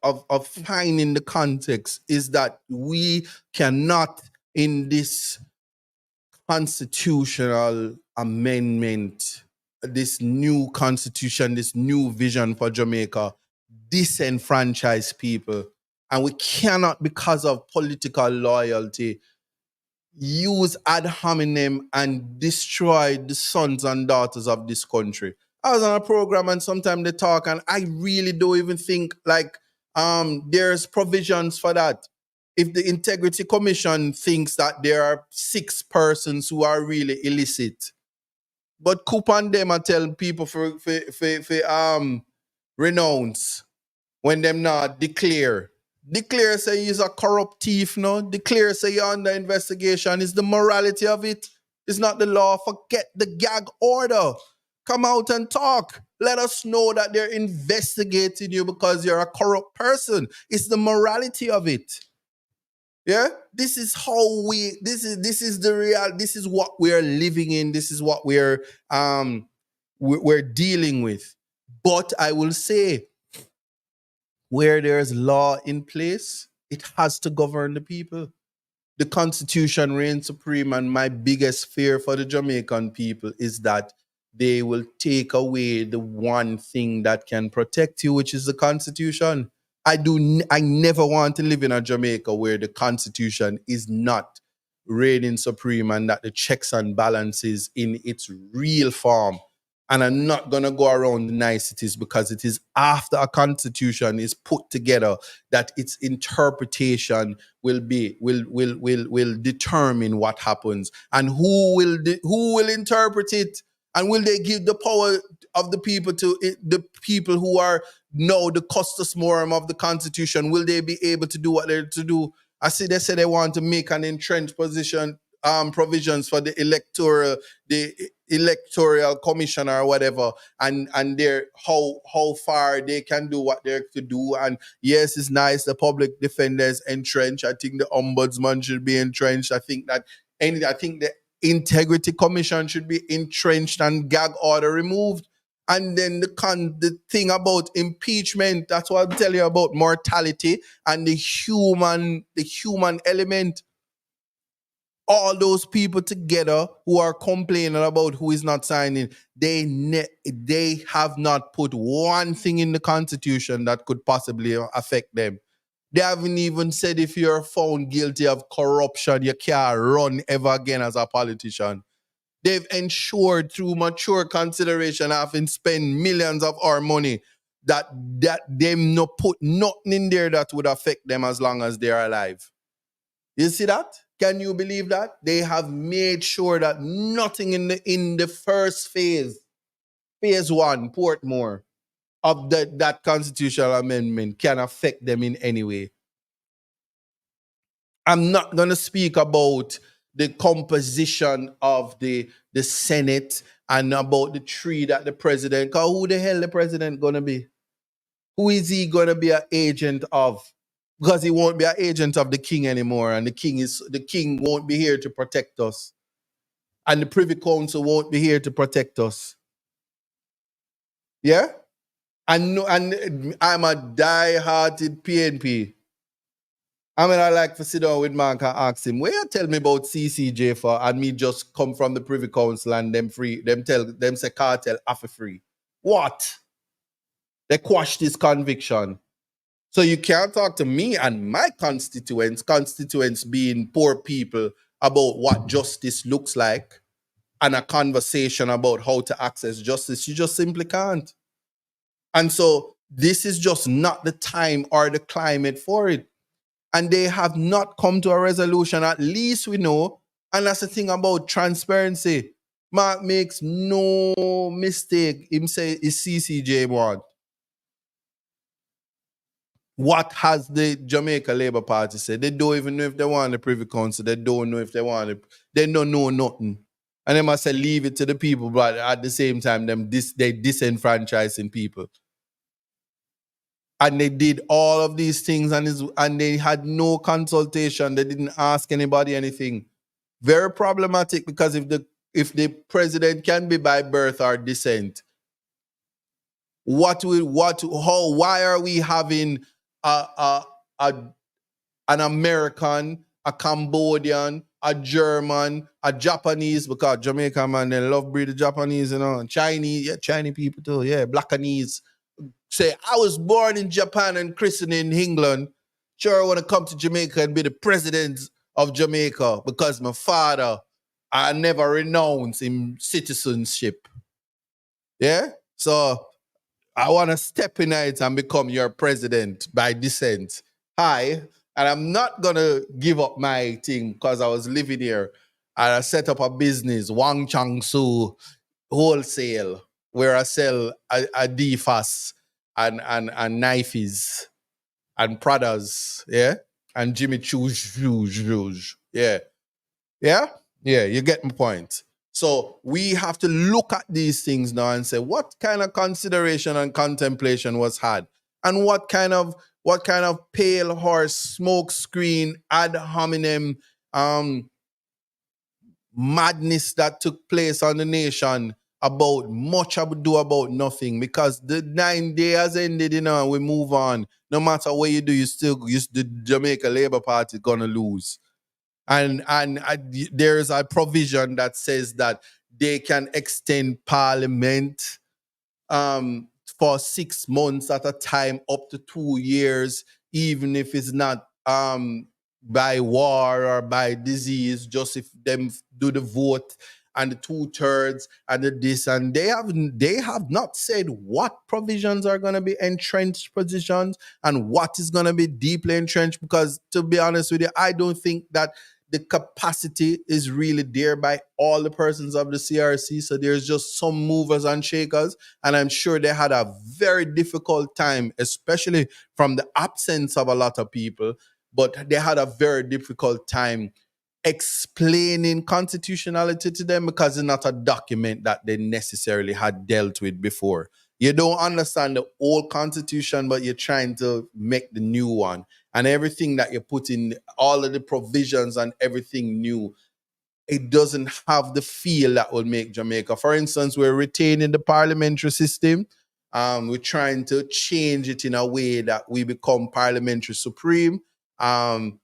Speaker 1: finding the context is that we cannot, in this constitutional amendment, this new constitution, this new vision for Jamaica, disenfranchise people. And we cannot, because of political loyalty, use ad hominem and destroy the sons and daughters of this country. I was on a program and sometimes they talk and I really don't even think like there's provisions for that. If the Integrity Commission thinks that there are 6 persons who are really illicit, but coupon them and tell people for renounce when them not declare. Declare say he's a corrupt thief, no? Declare say you're under investigation. It's the morality of it. It's not the law. Forget the gag order. Come out and talk. Let us know that they're investigating you because you're a corrupt person. It's the morality of it. Yeah? This is how this is the real, this is what we're living in. This is what we're dealing with. But I will say, where there's law in place, it has to govern the people. The Constitution reigns supreme, and my biggest fear for the Jamaican people is that they will take away the one thing that can protect you, which is the Constitution. I never want to live in a Jamaica where the Constitution is not reigning supreme and that the checks and balances in its real form. And I'm not gonna go around the niceties because it is after a constitution is put together that its interpretation will determine what happens and who will interpret it, and will they give the power of the people to the people who are now the custos morum of the constitution? Will they be able to do what they're to do? I see they say they want to make an entrenched position. Provisions for the electoral commission or whatever, and they're how far they can do what they're to do. And yes, it's nice the public defenders entrenched. I think the ombudsman should be entrenched. I think the integrity commission should be entrenched and gag order removed. And then the thing about impeachment, that's what I'm telling you about mortality and the human element. All those people together who are complaining about who is not signing, they have not put one thing in the Constitution that could possibly affect them. They haven't even said if you're found guilty of corruption, you can't run ever again as a politician. They've ensured through mature consideration, having spent millions of our money, that they no put nothing in there that would affect them as long as they're alive. You see that? Can you believe that? They have made sure that nothing in the first phase 1, Portmore, of that constitutional amendment can affect them in any way. I'm not going to speak about the composition of the Senate and about the tree that the president, because who the hell the president going to be? Who is he going to be an agent of? Because he won't be an agent of the king anymore, and the king won't be here to protect us, and the Privy Council won't be here to protect us. Yeah, and I'm a die-hearted PNP. I mean, I like to sit down with Mark and ask him, where you tell me about CCJ for, and me just come from the Privy Council and them say cartel half free. What? They quashed his conviction. So you can't talk to me and my constituents being poor people, about what justice looks like and a conversation about how to access justice. You just simply can't. And so this is just not the time or the climate for it. And they have not come to a resolution, at least we know. And that's the thing about transparency. Mark makes no mistake. Him say it's CCJ want. What has the Jamaica Labour Party said? They don't even know if they want the Privy Council. They don't know if they want it. They don't know nothing. And they must say leave it to the people, but at the same time, they disenfranchising people. And they did all of these things, and they had no consultation. They didn't ask anybody anything. Very problematic, because if the president can be by birth or descent, why are we having an American, a Cambodian, a German, a Japanese, because Jamaica, man, they love breed the Japanese, and Chinese, yeah, Chinese people too, yeah, Blackanese. Say, I was born in Japan and christened in England. Sure, I want to come to Jamaica and be the president of Jamaica because my father, I never renounce him citizenship. Yeah? So I want to step in it and become your president by descent. Hi. And I'm not going to give up my thing because I was living here. And I set up a business, Wang Chang Su Wholesale, where I sell a DFAS and knifes and Pradas, yeah? And Jimmy Choo's, yeah. Yeah? Yeah, you get my point. So we have to look at these things now and say, what kind of consideration and contemplation was had? And what kind of pale horse, smoke screen, ad hominem madness that took place on the nation about much ado about nothing, because the 9 days has ended, and we move on. No matter what you do, the Jamaica Labour Party gonna lose. And there's a provision that says that they can extend parliament for 6 months at a time, up to 2 years, even if it's not by war or by disease, just if them do the vote and the 2/3 and the this, and they have not said what provisions are going to be entrenched positions and what is going to be deeply entrenched, because to be honest with you, I don't think that the capacity is really there by all the persons of the CRC. So there's just some movers and shakers, and I'm sure they had a very difficult time, especially from the absence of a lot of people, but they had a very difficult time explaining constitutionality to them, because it's not a document that they necessarily had dealt with before. You don't understand the old constitution, but you're trying to make the new one. And everything that you put in, all of the provisions and everything new, it doesn't have the feel that will make Jamaica. For instance, we're retaining the parliamentary system. We're trying to change it in a way that we become parliamentary supreme,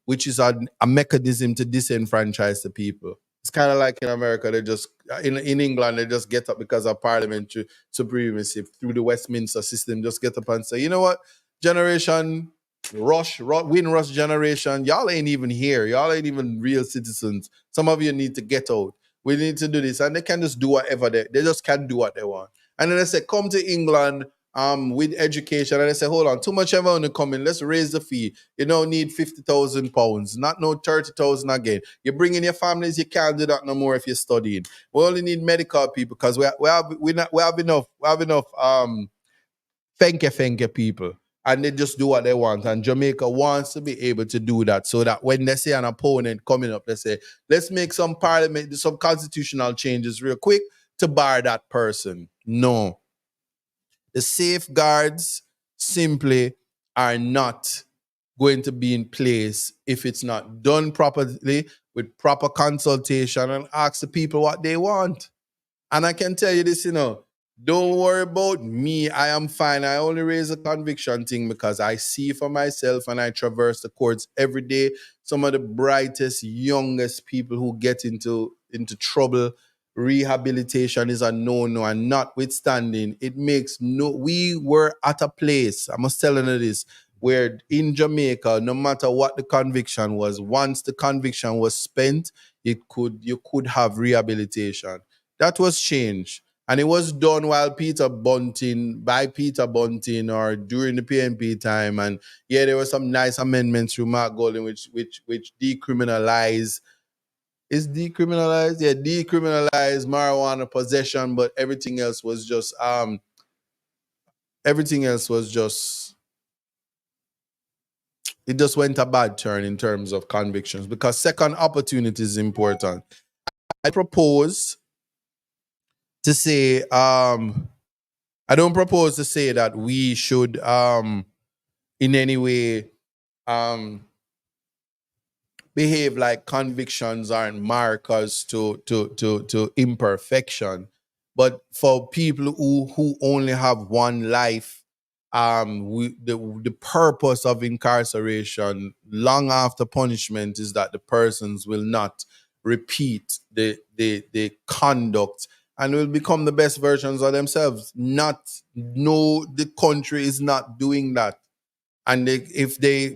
Speaker 1: which is a mechanism to disenfranchise the people. It's kind of like in America, they just, in England, they just get up because of parliamentary supremacy through the Westminster system, just get up and say, you know what, generation Windrush generation, y'all ain't even here. Y'all ain't even real citizens. Some of you need to get out. We need to do this. And they can just do whatever they just can't do what they want. And then they say, come to England with education. And they say, hold on, too much everyone coming. Let's raise the fee. You don't need £50,000, not no 30,000 again. You bring in your families, you can't do that no more if you're studying. We only need medical people because we have enough thank you people. And they just do what they want. And Jamaica wants to be able to do that, so that when they see an opponent coming up, they say, let's make some constitutional changes real quick to bar that person. No. The safeguards simply are not going to be in place if it's not done properly with proper consultation and ask the people what they want. And I can tell you this, don't worry about me. I am fine. I only raise a conviction thing because I see for myself and I traverse the courts every day. Some of the brightest, youngest people who get into trouble. Rehabilitation is a no-no, and notwithstanding, it makes no. We were at a place, I must tell you this, where in Jamaica, no matter what the conviction was, once the conviction was spent, you could have rehabilitation. That was changed. And it was done while by Peter Bunting or during the PNP time. And yeah, there were some nice amendments through Mark Golding which decriminalize decriminalize marijuana possession, but everything else was just it just went a bad turn in terms of convictions because second opportunity is important. I propose to say I don't propose to say that we should in any way behave like convictions aren't markers to imperfection. But for people who only have one life, the purpose of incarceration long after punishment is that the persons will not repeat the conduct and will become the best versions of themselves. The country is not doing that. And if they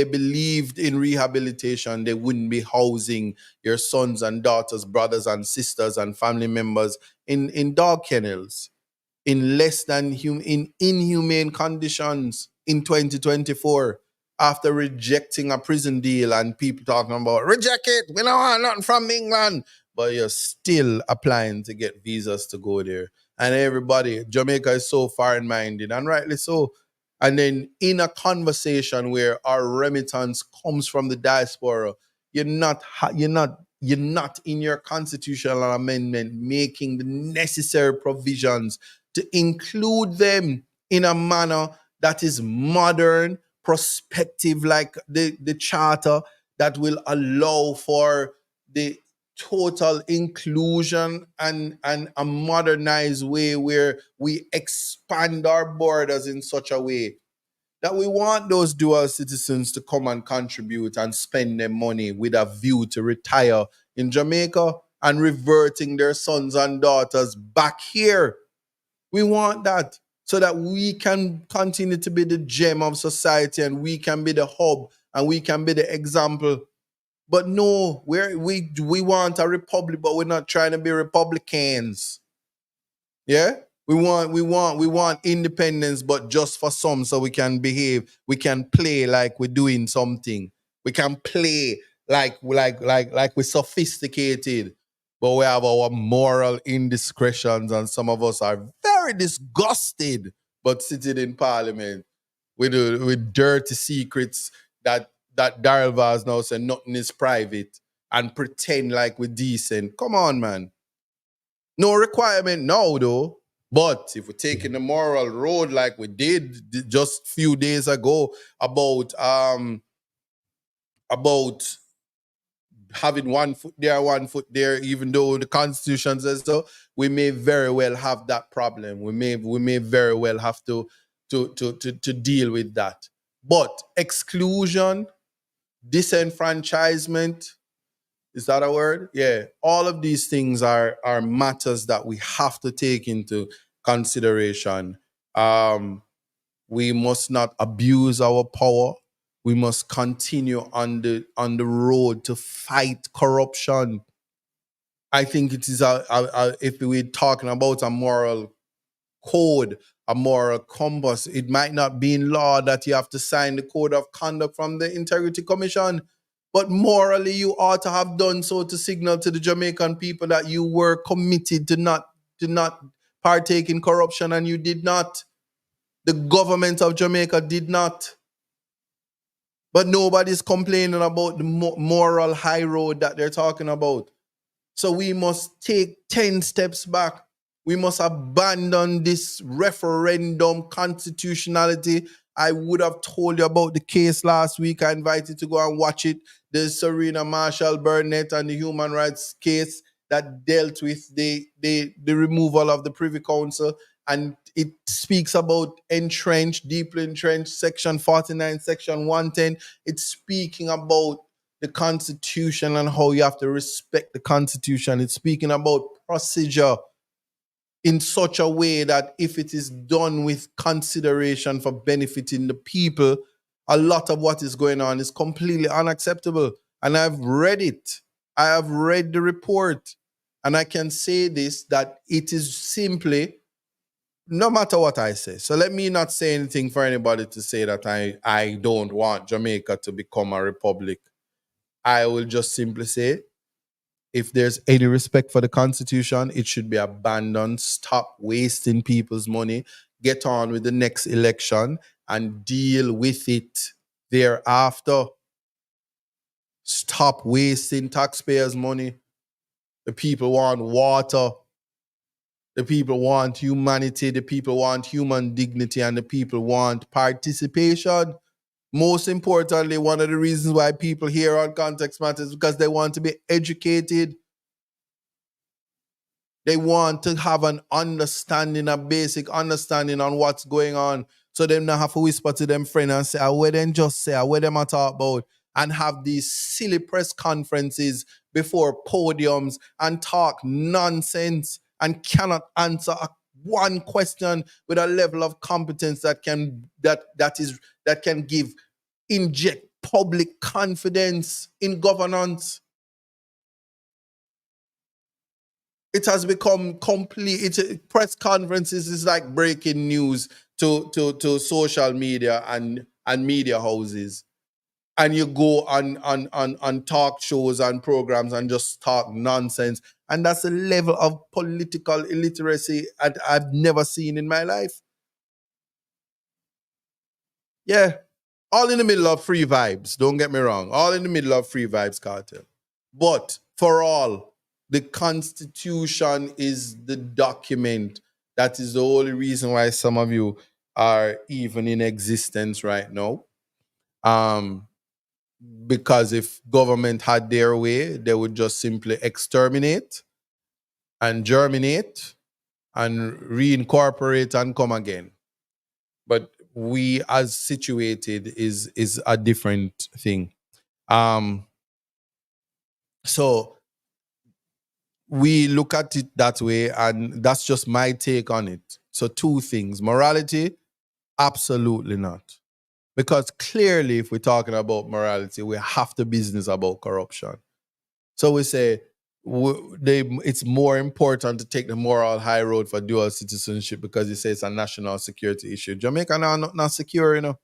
Speaker 1: believed in rehabilitation, they wouldn't be housing your sons and daughters, brothers and sisters and family members in dog kennels, in less than in inhumane conditions in 2024, after rejecting a prison deal and people talking about reject it, we don't want nothing from England, but you're still applying to get visas to go there. And everybody, Jamaica is so foreign-minded, and rightly so. And then in a conversation where our remittance comes from the diaspora, you're not in your constitutional amendment making the necessary provisions to include them in a manner that is modern, prospective, like the charter, that will allow for the total inclusion and a modernized way where we expand our borders in such a way that we want those dual citizens to come and contribute and spend their money with a view to retire in Jamaica and reverting their sons and daughters back here. We want that so that we can continue to be the gem of society and we can be the hub and we can be the example. But no, we want a republic, but we're not trying to be Republicans. Yeah? We want independence, but just for some, so we can behave. We can play like we're doing something. We can play like we're sophisticated, but we have our moral indiscretions, and some of us are very disgusted, but sitting in parliament with dirty secrets that Daryl Vaz now said nothing is private and pretend like we're decent. Come on, man. No requirement now, though. But if we're taking the moral road like we did just a few days ago about having one foot there, even though the Constitution says so, we may very well have that problem. We may very well have to deal with that. But exclusion, disenfranchisement, is that a word? Yeah. All of these things are matters that we have to take into consideration. We must not abuse our power. We must continue on the road to fight corruption. I think it is if we're talking about a moral code, a moral compass, it might not be in law that you have to sign the code of conduct from the Integrity Commission. But morally, you ought to have done so to signal to the Jamaican people that you were committed to not partake in corruption, and you did not. The government of Jamaica did not. But nobody's complaining about the moral high road that they're talking about. So we must take 10 steps back. We must abandon this referendum constitutionality. I would have told you about the case last week. I invited you to go and watch it. The Serena Marshall Burnett and the human rights case that dealt with the removal of the Privy Council. And it speaks about entrenched, deeply entrenched, Section 49, Section 110. It's speaking about the Constitution and how you have to respect the Constitution. It's speaking about procedure in such a way that if it is done with consideration for benefiting the people, a lot of what is going on is completely unacceptable. And I've read it. I have read the report. And I can say this, that it is simply, no matter what I say. So let me not say anything for anybody to say that I don't want Jamaica to become a republic. I will just simply say, if there's any respect for the Constitution, it should be abandoned. Stop wasting people's money. Get on with the next election and deal with it thereafter. Stop wasting taxpayers' money. The people want water. The people want humanity. The people want human dignity. And the people want participation. Most importantly, one of the reasons why people here on Context Matters is because they want to be educated. They want to have an understanding, a basic understanding on what's going on. So they don't have to whisper to them friends and say, where them just say, where them talk about, and have these silly press conferences before podiums and talk nonsense and cannot answer one question with a level of competence that can inject public confidence in governance. It has become complete. Press conferences is like breaking news to social media and media houses. And you go on talk shows and programs and just talk nonsense. And that's a level of political illiteracy I've never seen in my life. Yeah. All in the middle of free vibes. Don't get me wrong. All in the middle of free vibes cartel. But for all, the Constitution is the document that is the only reason why some of you are even in existence right now. Because if government had their way, they would just simply exterminate and germinate and reincorporate and come again. But we as situated is a different thing. So we look at it that way, and that's just my take on it. So two things. Morality, absolutely not. Because clearly, if we're talking about morality, we have to business about corruption. So we say it's more important to take the moral high road for dual citizenship because it says it's a national security issue. Jamaica now not secure, you know.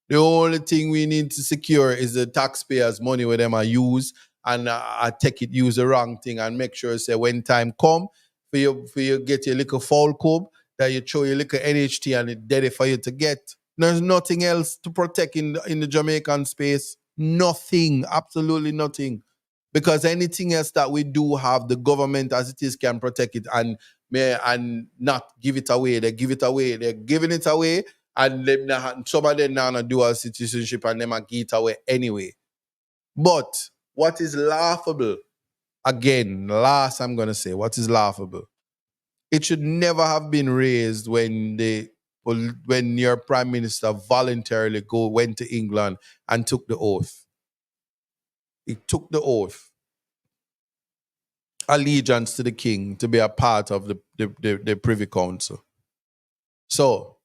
Speaker 1: The only thing we need to secure is the taxpayers' money where them are used, and I take it use the wrong thing and make sure say when time come for you get your little foul cube that you throw your little NHT and it's dead for you to get. There's nothing else to protect in the Jamaican space. Nothing, absolutely nothing. Because anything else that we do have, the government as it is can protect it and not give it away. They give it away. They're giving it away, and some of them now not dual citizenship and them are give it away anyway. But what is laughable, again, last I'm going to say, what is laughable? It should never have been raised when your prime minister voluntarily went to England and took the oath. He took the oath. Allegiance to the king to be a part of the Privy Council. So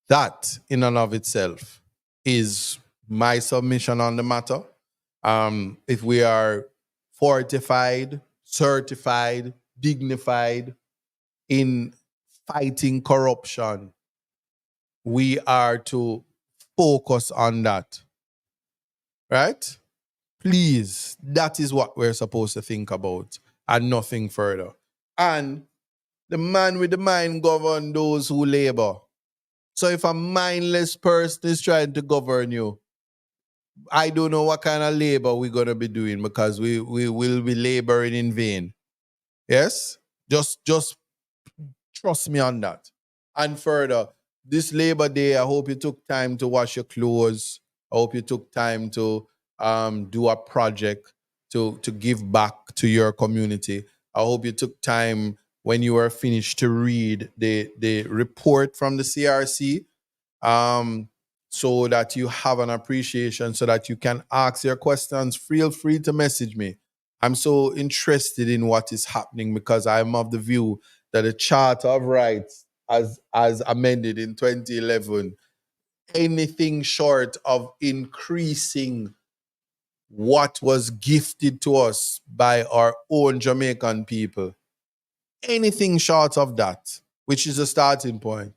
Speaker 1: that in and of itself is my submission on the matter. If we are fortified, certified, dignified in fighting corruption, we are to focus on that. Right? Please, that is what we're supposed to think about and nothing further. And the man with the mind govern those who labor. So if a mindless person is trying to govern you, I don't know what kind of labor we're going to be doing because we will be laboring in vain. Yes? Just trust me on that. And further, this Labor Day, I hope you took time to wash your clothes. I hope you took time to do a project to give back to your community. I hope you took time when you were finished to read the report from the CRC, um, so that you have an appreciation, so that you can ask your questions. Feel free to message me. I'm so interested in what is happening because I'm of the view that the Charter of Rights, as amended in 2011, anything short of increasing what was gifted to us by our own Jamaican people, anything short of that, which is a starting point.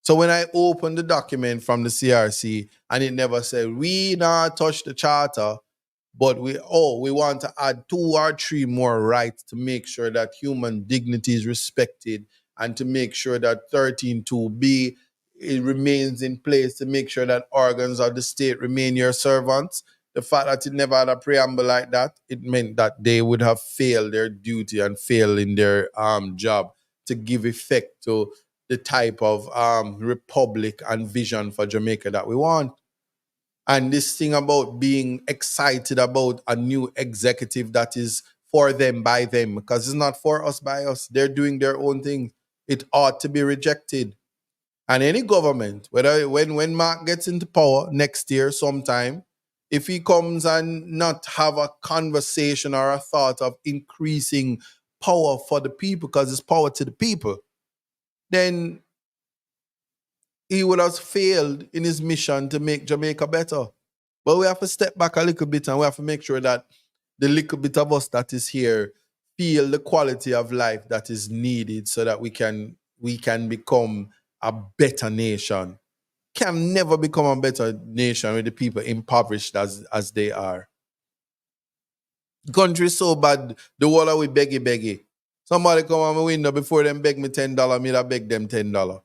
Speaker 1: So when I opened the document from the CRC and it never said, we not touch the charter, but we want to add 2 or 3 more rights to make sure that human dignity is respected and to make sure that 13.2b it remains in place, to make sure that organs of the state remain your servants. The fact that it never had a preamble like that, it meant that they would have failed their duty and failed in their job to give effect to the type of republic and vision for Jamaica that we want. And this thing about being excited about a new executive that is for them, by them, because it's not for us, by us. They're doing their own thing. It ought to be rejected. And any government, whether when Mark gets into power next year sometime, if he comes and not have a conversation or a thought of increasing power for the people, because it's power to the people, then he would have failed in his mission to make Jamaica better. But we have to step back a little bit and we have to make sure that the little bit of us that is here feel the quality of life that is needed so that we can become a better nation. Can never become a better nation with the people impoverished as they are. The country is so bad, the whole of we beggy. Somebody come on my window before them beg me $10, me that beg them $10.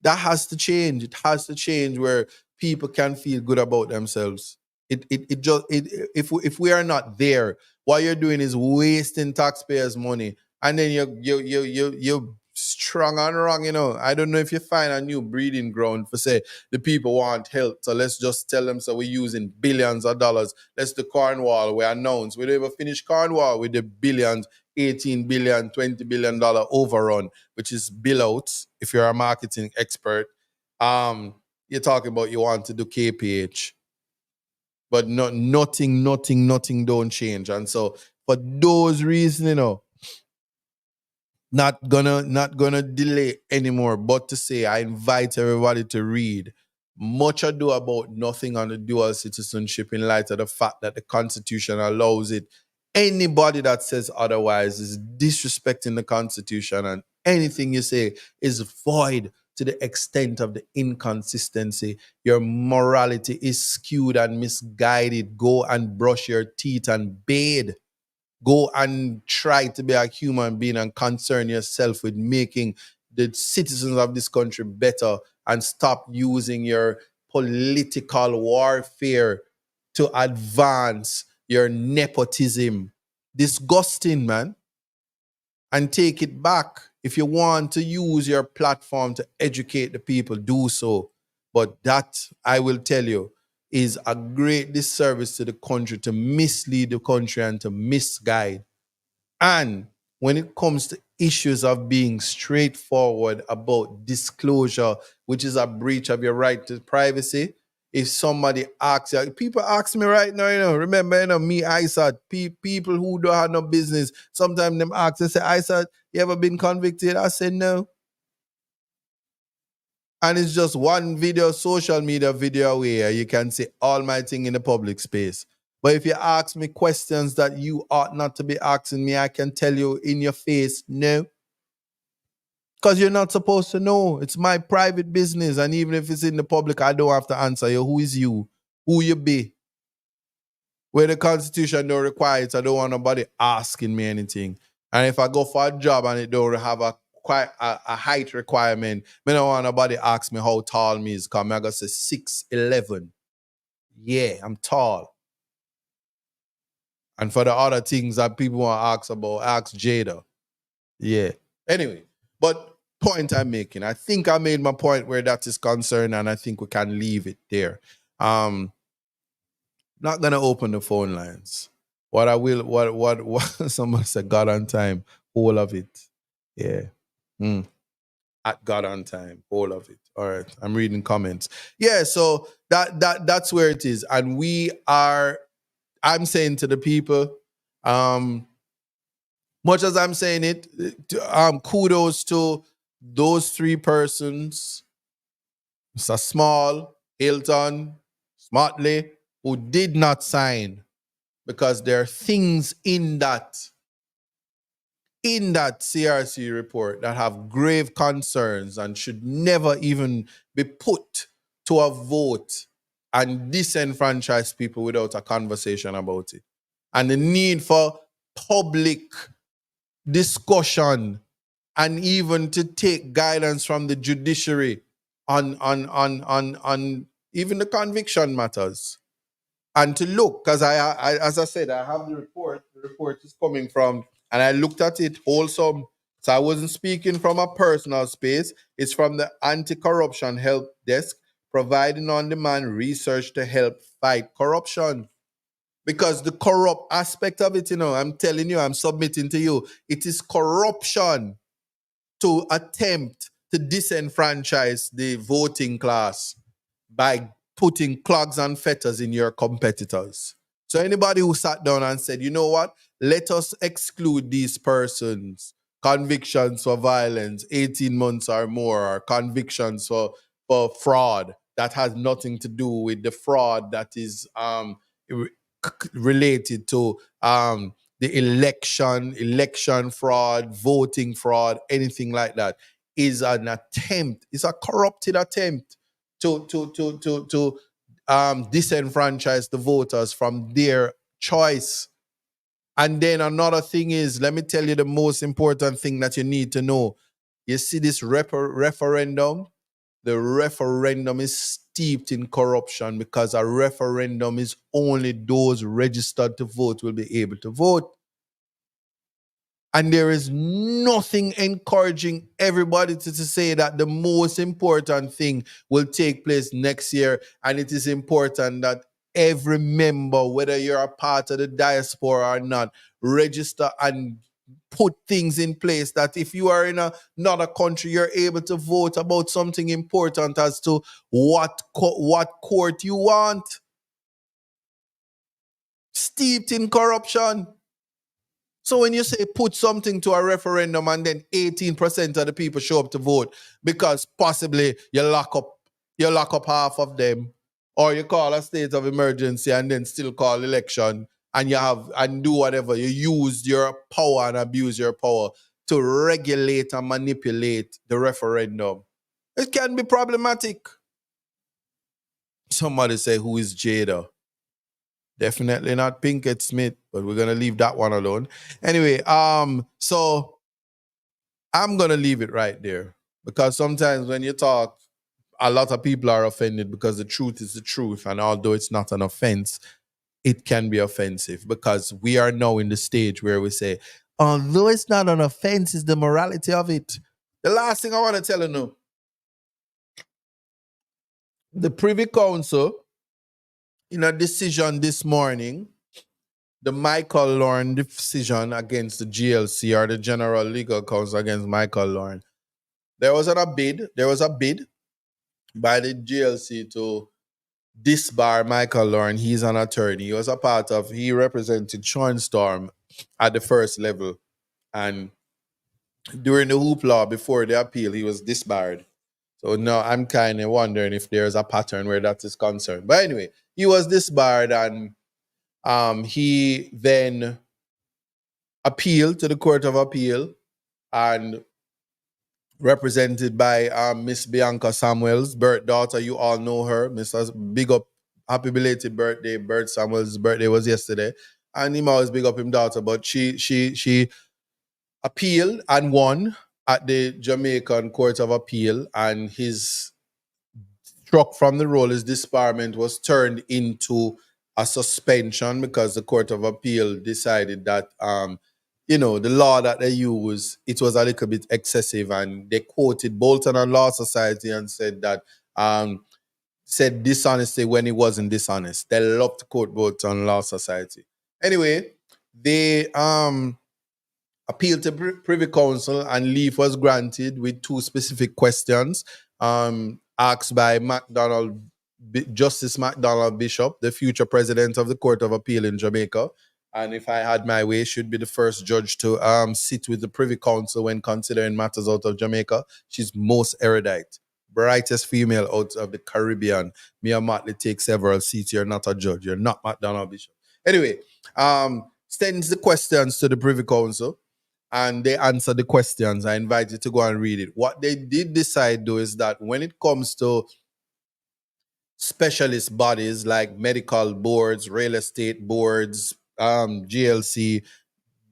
Speaker 1: That has to change. It has to change where people can feel good about themselves. If we are not there, what you're doing is wasting taxpayers' money, and then you're strong and wrong. I don't know if you find a new breeding ground for say the people want health, so let's just tell them so we're using billions of dollars. Let's do Cornwall. We announced we never finish Cornwall with the billions. 18 billion, $20 billion overrun, which is billouts. If you're a marketing expert, you're talking about you want to do KPH, but nothing don't change. And so for those reasons, not gonna delay anymore, but to say I invite everybody to read Much Ado About Nothing on the dual citizenship, in light of the fact that the Constitution allows it. Anybody that says otherwise is disrespecting the Constitution, and anything you say is void to the extent of the inconsistency. Your morality is skewed and misguided. Go and brush your teeth and bathe. Go and try to be a human being and concern yourself with making the citizens of this country better, and stop using your political warfare to advance your nepotism. Disgusting, man. And take it back. If you want to use your platform to educate the people, do so. But that, I will tell you, is a great disservice to the country, to mislead the country and to misguide. And when it comes to issues of being straightforward about disclosure, which is a breach of your right to privacy, if somebody asks you, people ask me right now, remember, me, ISAT, people who don't have no business, sometimes them ask, they say, ISAT, you ever been convicted? I say, no. And it's just one video, social media video where you can say all my thing in the public space. But if you ask me questions that you ought not to be asking me, I can tell you in your face, no. Because you're not supposed to know. It's my private business. And even if it's in the public, I don't have to answer you. Who is you? Who you be? Where the Constitution don't require it, I don't want nobody asking me anything. And if I go for a job and it don't have a height requirement, I don't want nobody ask me how tall me is, because I'm going to say 6'11". Yeah, I'm tall. And for the other things that people want to ask about, ask Jada. Yeah. Anyway, but point I'm making, I think I made my point where that is concerned, and I think we can leave it there. Not gonna open the phone lines. What I will, what someone said, God on time, whole of it. Yeah. Mm. At God on time, whole of it. All right. I'm reading comments. Yeah, so that's where it is. And I'm saying to the people, much as I'm saying it, kudos to those three persons, Mr. Small, Hilton, Smartley, who did not sign, because there are things in that CRC report that have grave concerns and should never even be put to a vote and disenfranchise people without a conversation about it. And the need for public discussion and even to take guidance from the judiciary on even the conviction matters. And to look, because I, as I said, I have the report. The report is coming from, and I looked at it wholesome. So I wasn't speaking from a personal space. It's from the Anti-Corruption Help Desk, providing on-demand research to help fight corruption. Because the corrupt aspect of it, I'm telling you, I'm submitting to you, it is corruption to attempt to disenfranchise the voting class by putting clogs and fetters in your competitors. So anybody who sat down and said, you know what, let us exclude these persons, convictions for violence, 18 months or more, or convictions for fraud that has nothing to do with the fraud that is related to the election fraud, voting fraud, anything like that, is an attempt. It's a corrupted attempt to disenfranchise the voters from their choice. And then another thing is, let me tell you the most important thing that you need to know. You see this referendum? The referendum is steeped in corruption, because a referendum is only those registered to vote will be able to vote. And there is nothing encouraging everybody to say that the most important thing will take place next year. And it is important that every member, whether you're a part of the diaspora or not, register and put things in place that if you are in another country, you're able to vote about something important as to what court you want. Steeped in corruption. So when you say put something to a referendum and then 18% of the people show up to vote because possibly you lock up half of them, or you call a state of emergency and then still call election, and and do whatever, you use your power and abuse your power to regulate and manipulate the referendum, it can be problematic. Somebody say, who is Jada? Definitely not Pinkett Smith, but we're gonna leave that one alone. Anyway, so I'm gonna leave it right there, because sometimes when you talk, a lot of people are offended because the truth is the truth, and although it's not an offense, it can be offensive, because we are now in the stage where we say, although it's not an offense, it's the morality of it. The last thing I want to tell you, the Privy Council, in a decision this morning, the Michael Lauren decision against the GLC, or the General Legal Counsel against Michael Lauren, there was a bid by the GLC to disbar Michael Lauren. He's an attorney. He represented Sean Storm at the first level. And during the hoopla before the appeal, he was disbarred. So now I'm kind of wondering if there's a pattern where that is concerned. But anyway, he was disbarred, and he then appealed to the Court of Appeal, and represented by Miss Bianca Samuels, Bert daughter. You all know her. Mr. Big up, happy belated birthday. Bert Samuels' birthday was yesterday. And him always big up him daughter. But she appealed and won at the Jamaican Court of Appeal, and his struck from the role, his disbarment was turned into a suspension, because the Court of Appeal decided that the law that they use, it was a little bit excessive, and they quoted Bolton and Law Society and said that said dishonesty when it wasn't dishonest. They love to quote Bolton Law Society. Anyway, they appealed to Privy Council, and leave was granted with two specific questions asked by Justice MacDonald Bishop, the future president of the Court of Appeal in Jamaica. And if I had my way, should be the first judge to sit with the Privy Council when considering matters out of Jamaica. She's most erudite, brightest female out of the Caribbean. Mia Motley takes several seats. You're not a judge. You're not MacDonald Bishop. Anyway, sends the questions to the Privy Council, and they answer the questions. I invite you to go and read it. What they did decide, though, is that when it comes to specialist bodies like medical boards, real estate boards, GLC,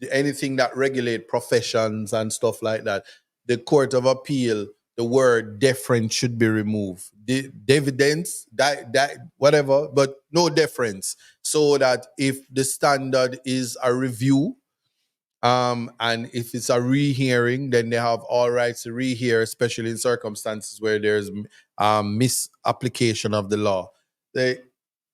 Speaker 1: anything that regulate professions and stuff like that, the Court of Appeal, the word deference should be removed. Dividends, whatever, but no deference. So that if the standard is a review, and if it's a rehearing, then they have all rights to rehear, especially in circumstances where there's misapplication of the law. It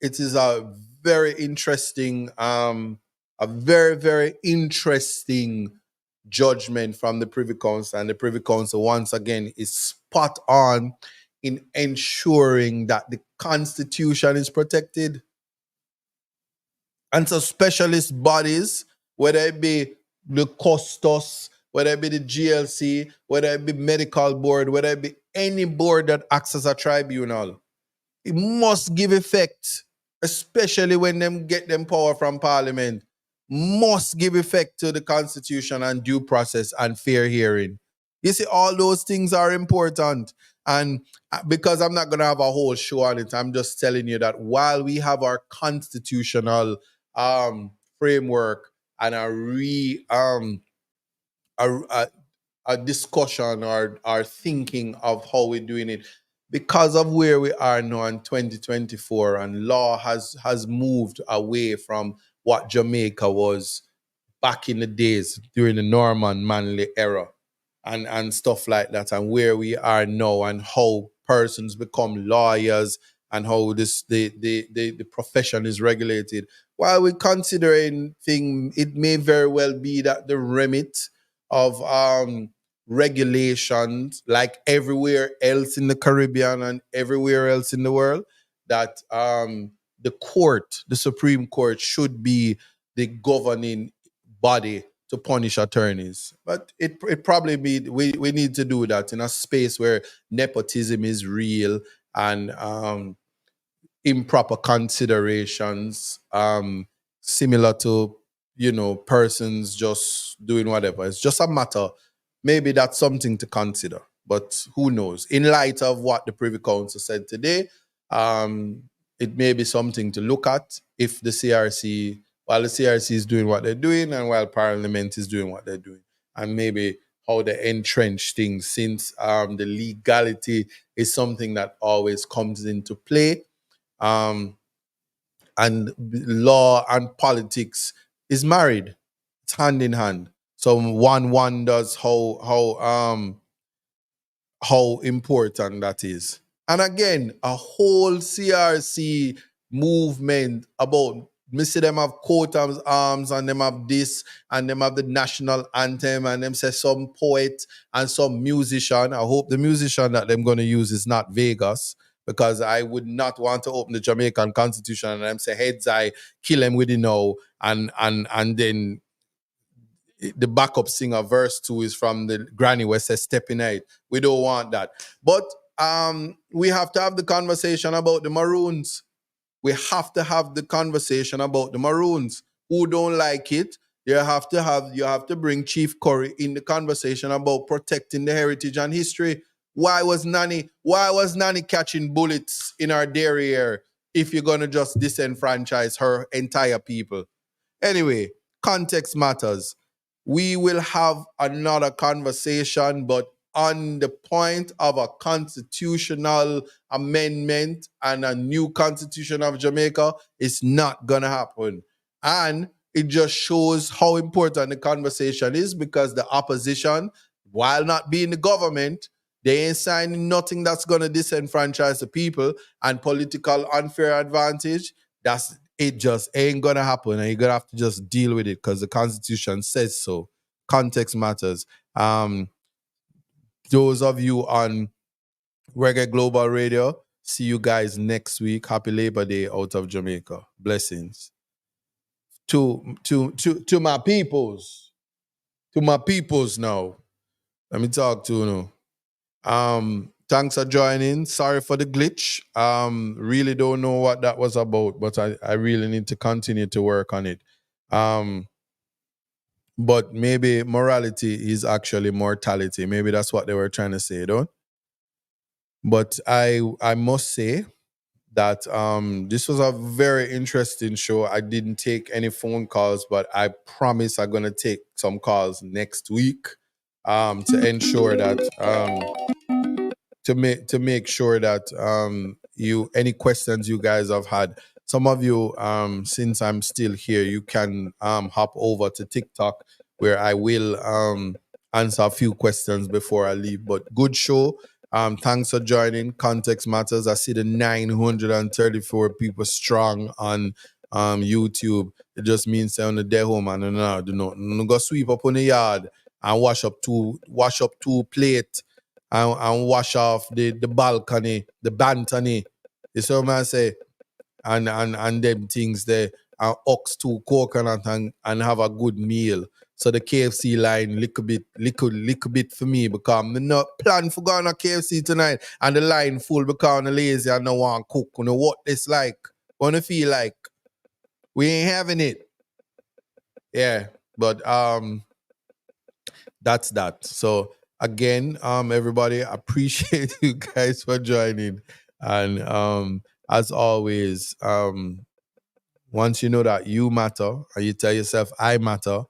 Speaker 1: is a very interesting, very interesting judgment from the Privy Council, and the Privy Council once again is spot on in ensuring that the Constitution is protected. And so specialist bodies, whether it be the Custos, whether it be the GLC, whether it be medical board, whether it be any board that acts as a tribunal, it must give effect, especially when them get them power from Parliament, must give effect to the Constitution and due process and fair hearing. You see, all those things are important. And because I'm not going to have a whole show on it, I'm just telling you that while we have our constitutional framework and a discussion or our thinking of how we're doing it, because of where we are now in 2024, and law has moved away from what Jamaica was back in the days during the Norman Manley era and stuff like that, and where we are now and how persons become lawyers and how the profession is regulated. While we're considering things, it may very well be that the remit of regulations, like everywhere else in the Caribbean and everywhere else in the world, that the Supreme Court should be the governing body to punish attorneys. But it probably be we need to do that in a space where nepotism is real and improper considerations, similar to persons just doing whatever. It's just a matter. Maybe that's something to consider, but who knows? In light of what the Privy Council said today, it may be something to look at if while the CRC is doing what they're doing and while Parliament is doing what they're doing, and maybe how they entrench things, since the legality is something that always comes into play, and law and politics is married. It's hand in hand. So one wonders how important that is. And again, a whole CRC movement about, me see them have coat of arms and them have this and them have the national anthem and them say some poet and some musician. I hope the musician that them going to use is not Vegas, because I would not want to open the Jamaican Constitution and them say heads I kill him with the now and then the backup singer verse 2 is from the granny where says step in it. We don't want that. But we have to have the conversation about the Maroons. We have to have the conversation about the Maroons. Who don't like it, you have to bring Chief Curry in the conversation about protecting the heritage and history. Why was Nanny catching bullets in our derriere if you're gonna just disenfranchise her entire people? Anyway, context matters. We will have another conversation, but on the point of a constitutional amendment and a new constitution of Jamaica, it's not gonna happen. And it just shows how important the conversation is, because the opposition, while not being the government, they ain't signing nothing that's going to disenfranchise the people and political unfair advantage. It just ain't going to happen, and you're going to have to just deal with it because the Constitution says so. Context matters. Those of you on Reggae Global Radio, see you guys next week. Happy Labor Day out of Jamaica. Blessings. To my peoples. To my peoples now. Let me talk to you now. Thanks for joining. Sorry for the glitch. Really don't know what that was about, but I really need to continue to work on it. But maybe morality is actually mortality. Maybe that's what they were trying to say, don't? But I must say that this was a very interesting show. I didn't take any phone calls, but I promise I'm gonna take some calls next week to ensure that to make sure that any questions you guys have had. Some of you, since I'm still here, you can hop over to TikTok where I will answer a few questions before I leave. But good show. Thanks for joining. Context matters. I see the 934 people strong on YouTube. It just means they're on the day home and no go sweep up on the yard and wash up two plate and wash off the balcony, the bantany. You see what I say? And them things there, and ox two coconut and have a good meal. So the KFC line little bit for me, because I'm not plan for going to KFC tonight and the line full because I'm lazy and no want to cook. You know what it's like? Wanna feel like we ain't having it. Yeah, but that's that. So again, everybody, appreciate you guys for joining. And as always, once you know that you matter and you tell yourself I matter,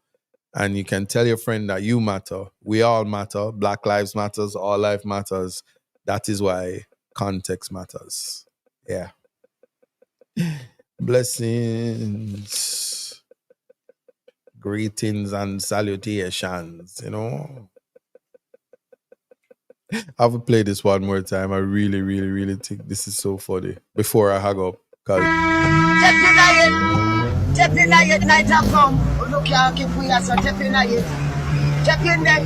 Speaker 1: and you can tell your friend that you matter, we all matter, Black Lives Matters, all life matters. That is why context matters. Yeah. Blessings, greetings and salutations, you know. I will play this one more time. I really, really, really think this is so funny. Before I hang up.
Speaker 3: Step in it, night have come. Look here, keep we as a step in it. Step in there.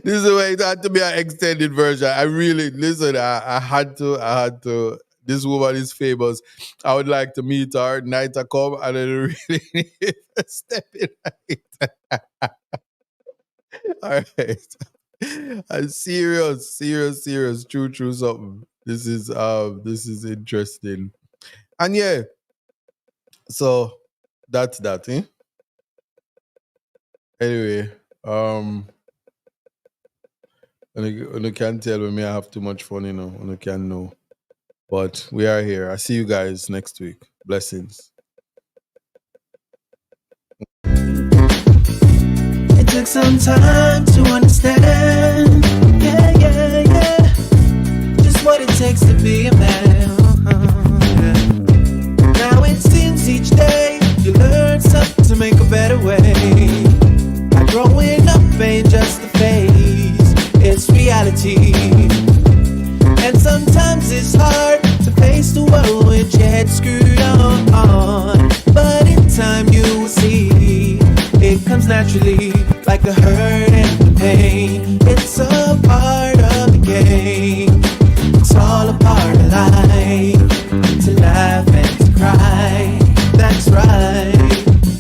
Speaker 1: This is why it had to be an extended version. I really listen. I had to. This woman is famous. I would like to meet her. Night I come and I really need to step in it. All right. I'm serious. True something. This is interesting. And yeah. So that's that, eh? Anyway, you can't tell me I have too much fun, you know. You can't know. But we are here. I see you guys next week. Blessings.
Speaker 2: It took some time to understand. Yeah. Just what it takes to be a man. Now it seems each day you learn something to make a better way. Like growing up ain't just a phase, it's reality. And sometimes it's hard to face the world with your head screwed on. But in time you will see it comes naturally, like the hurt and the pain. It's a part of the game. It's all a part of life, to laugh and to cry. That's right,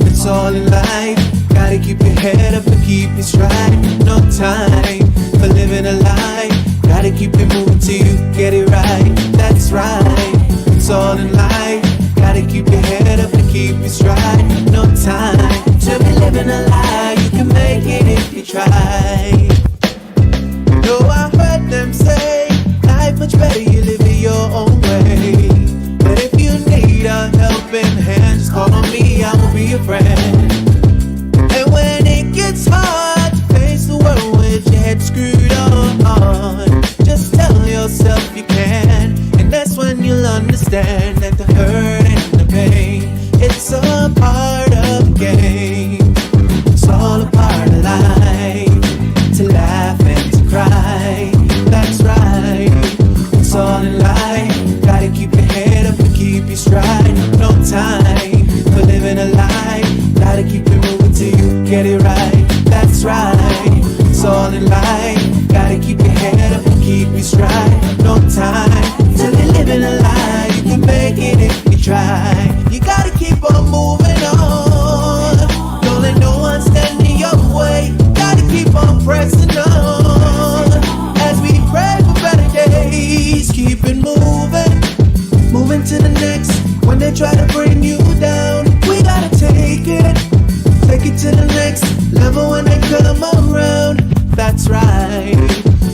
Speaker 2: it's all in life. Gotta keep your head up and keep it stride. No time for living a lie. Gotta keep it moving till you get it right. That's right, it's all in life. Gotta keep your head up and keep it stride. No time to be living a lie. You can make it if you try. You know I heard them say life much better you live it your own way. But if you need a helping hand, just call on me, I will be your friend. And when it gets hard to face the world with your head screwed keep you stride. No time to be living a lie. You can make it if you try. You gotta keep on moving on. Don't let no one stand in your way. Gotta keep on pressing on. As we pray for better days, keep it moving. Moving to the next. When they try to bring you down, we gotta take it to the next level when they come around. That's right,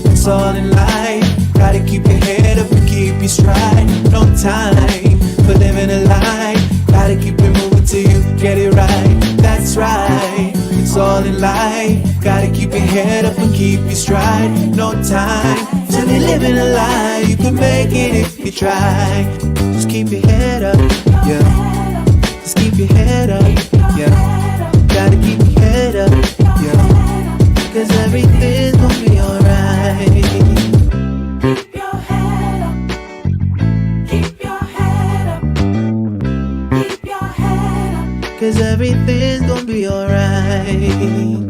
Speaker 2: it's all in life. Gotta keep your head up and keep your stride. No time for living a lie. Gotta keep it moving till you get it right. That's right, it's all in life. Gotta keep your head up and keep your stride. No time to be living a lie. You can make it if you try. Just keep your head up, yeah. Just keep your head up, yeah. Gotta keep your head up, yeah. Cause everything's gonna be alright.
Speaker 4: Keep your head up. Keep your head up. Keep your head up.
Speaker 2: Cause everything's gonna be alright.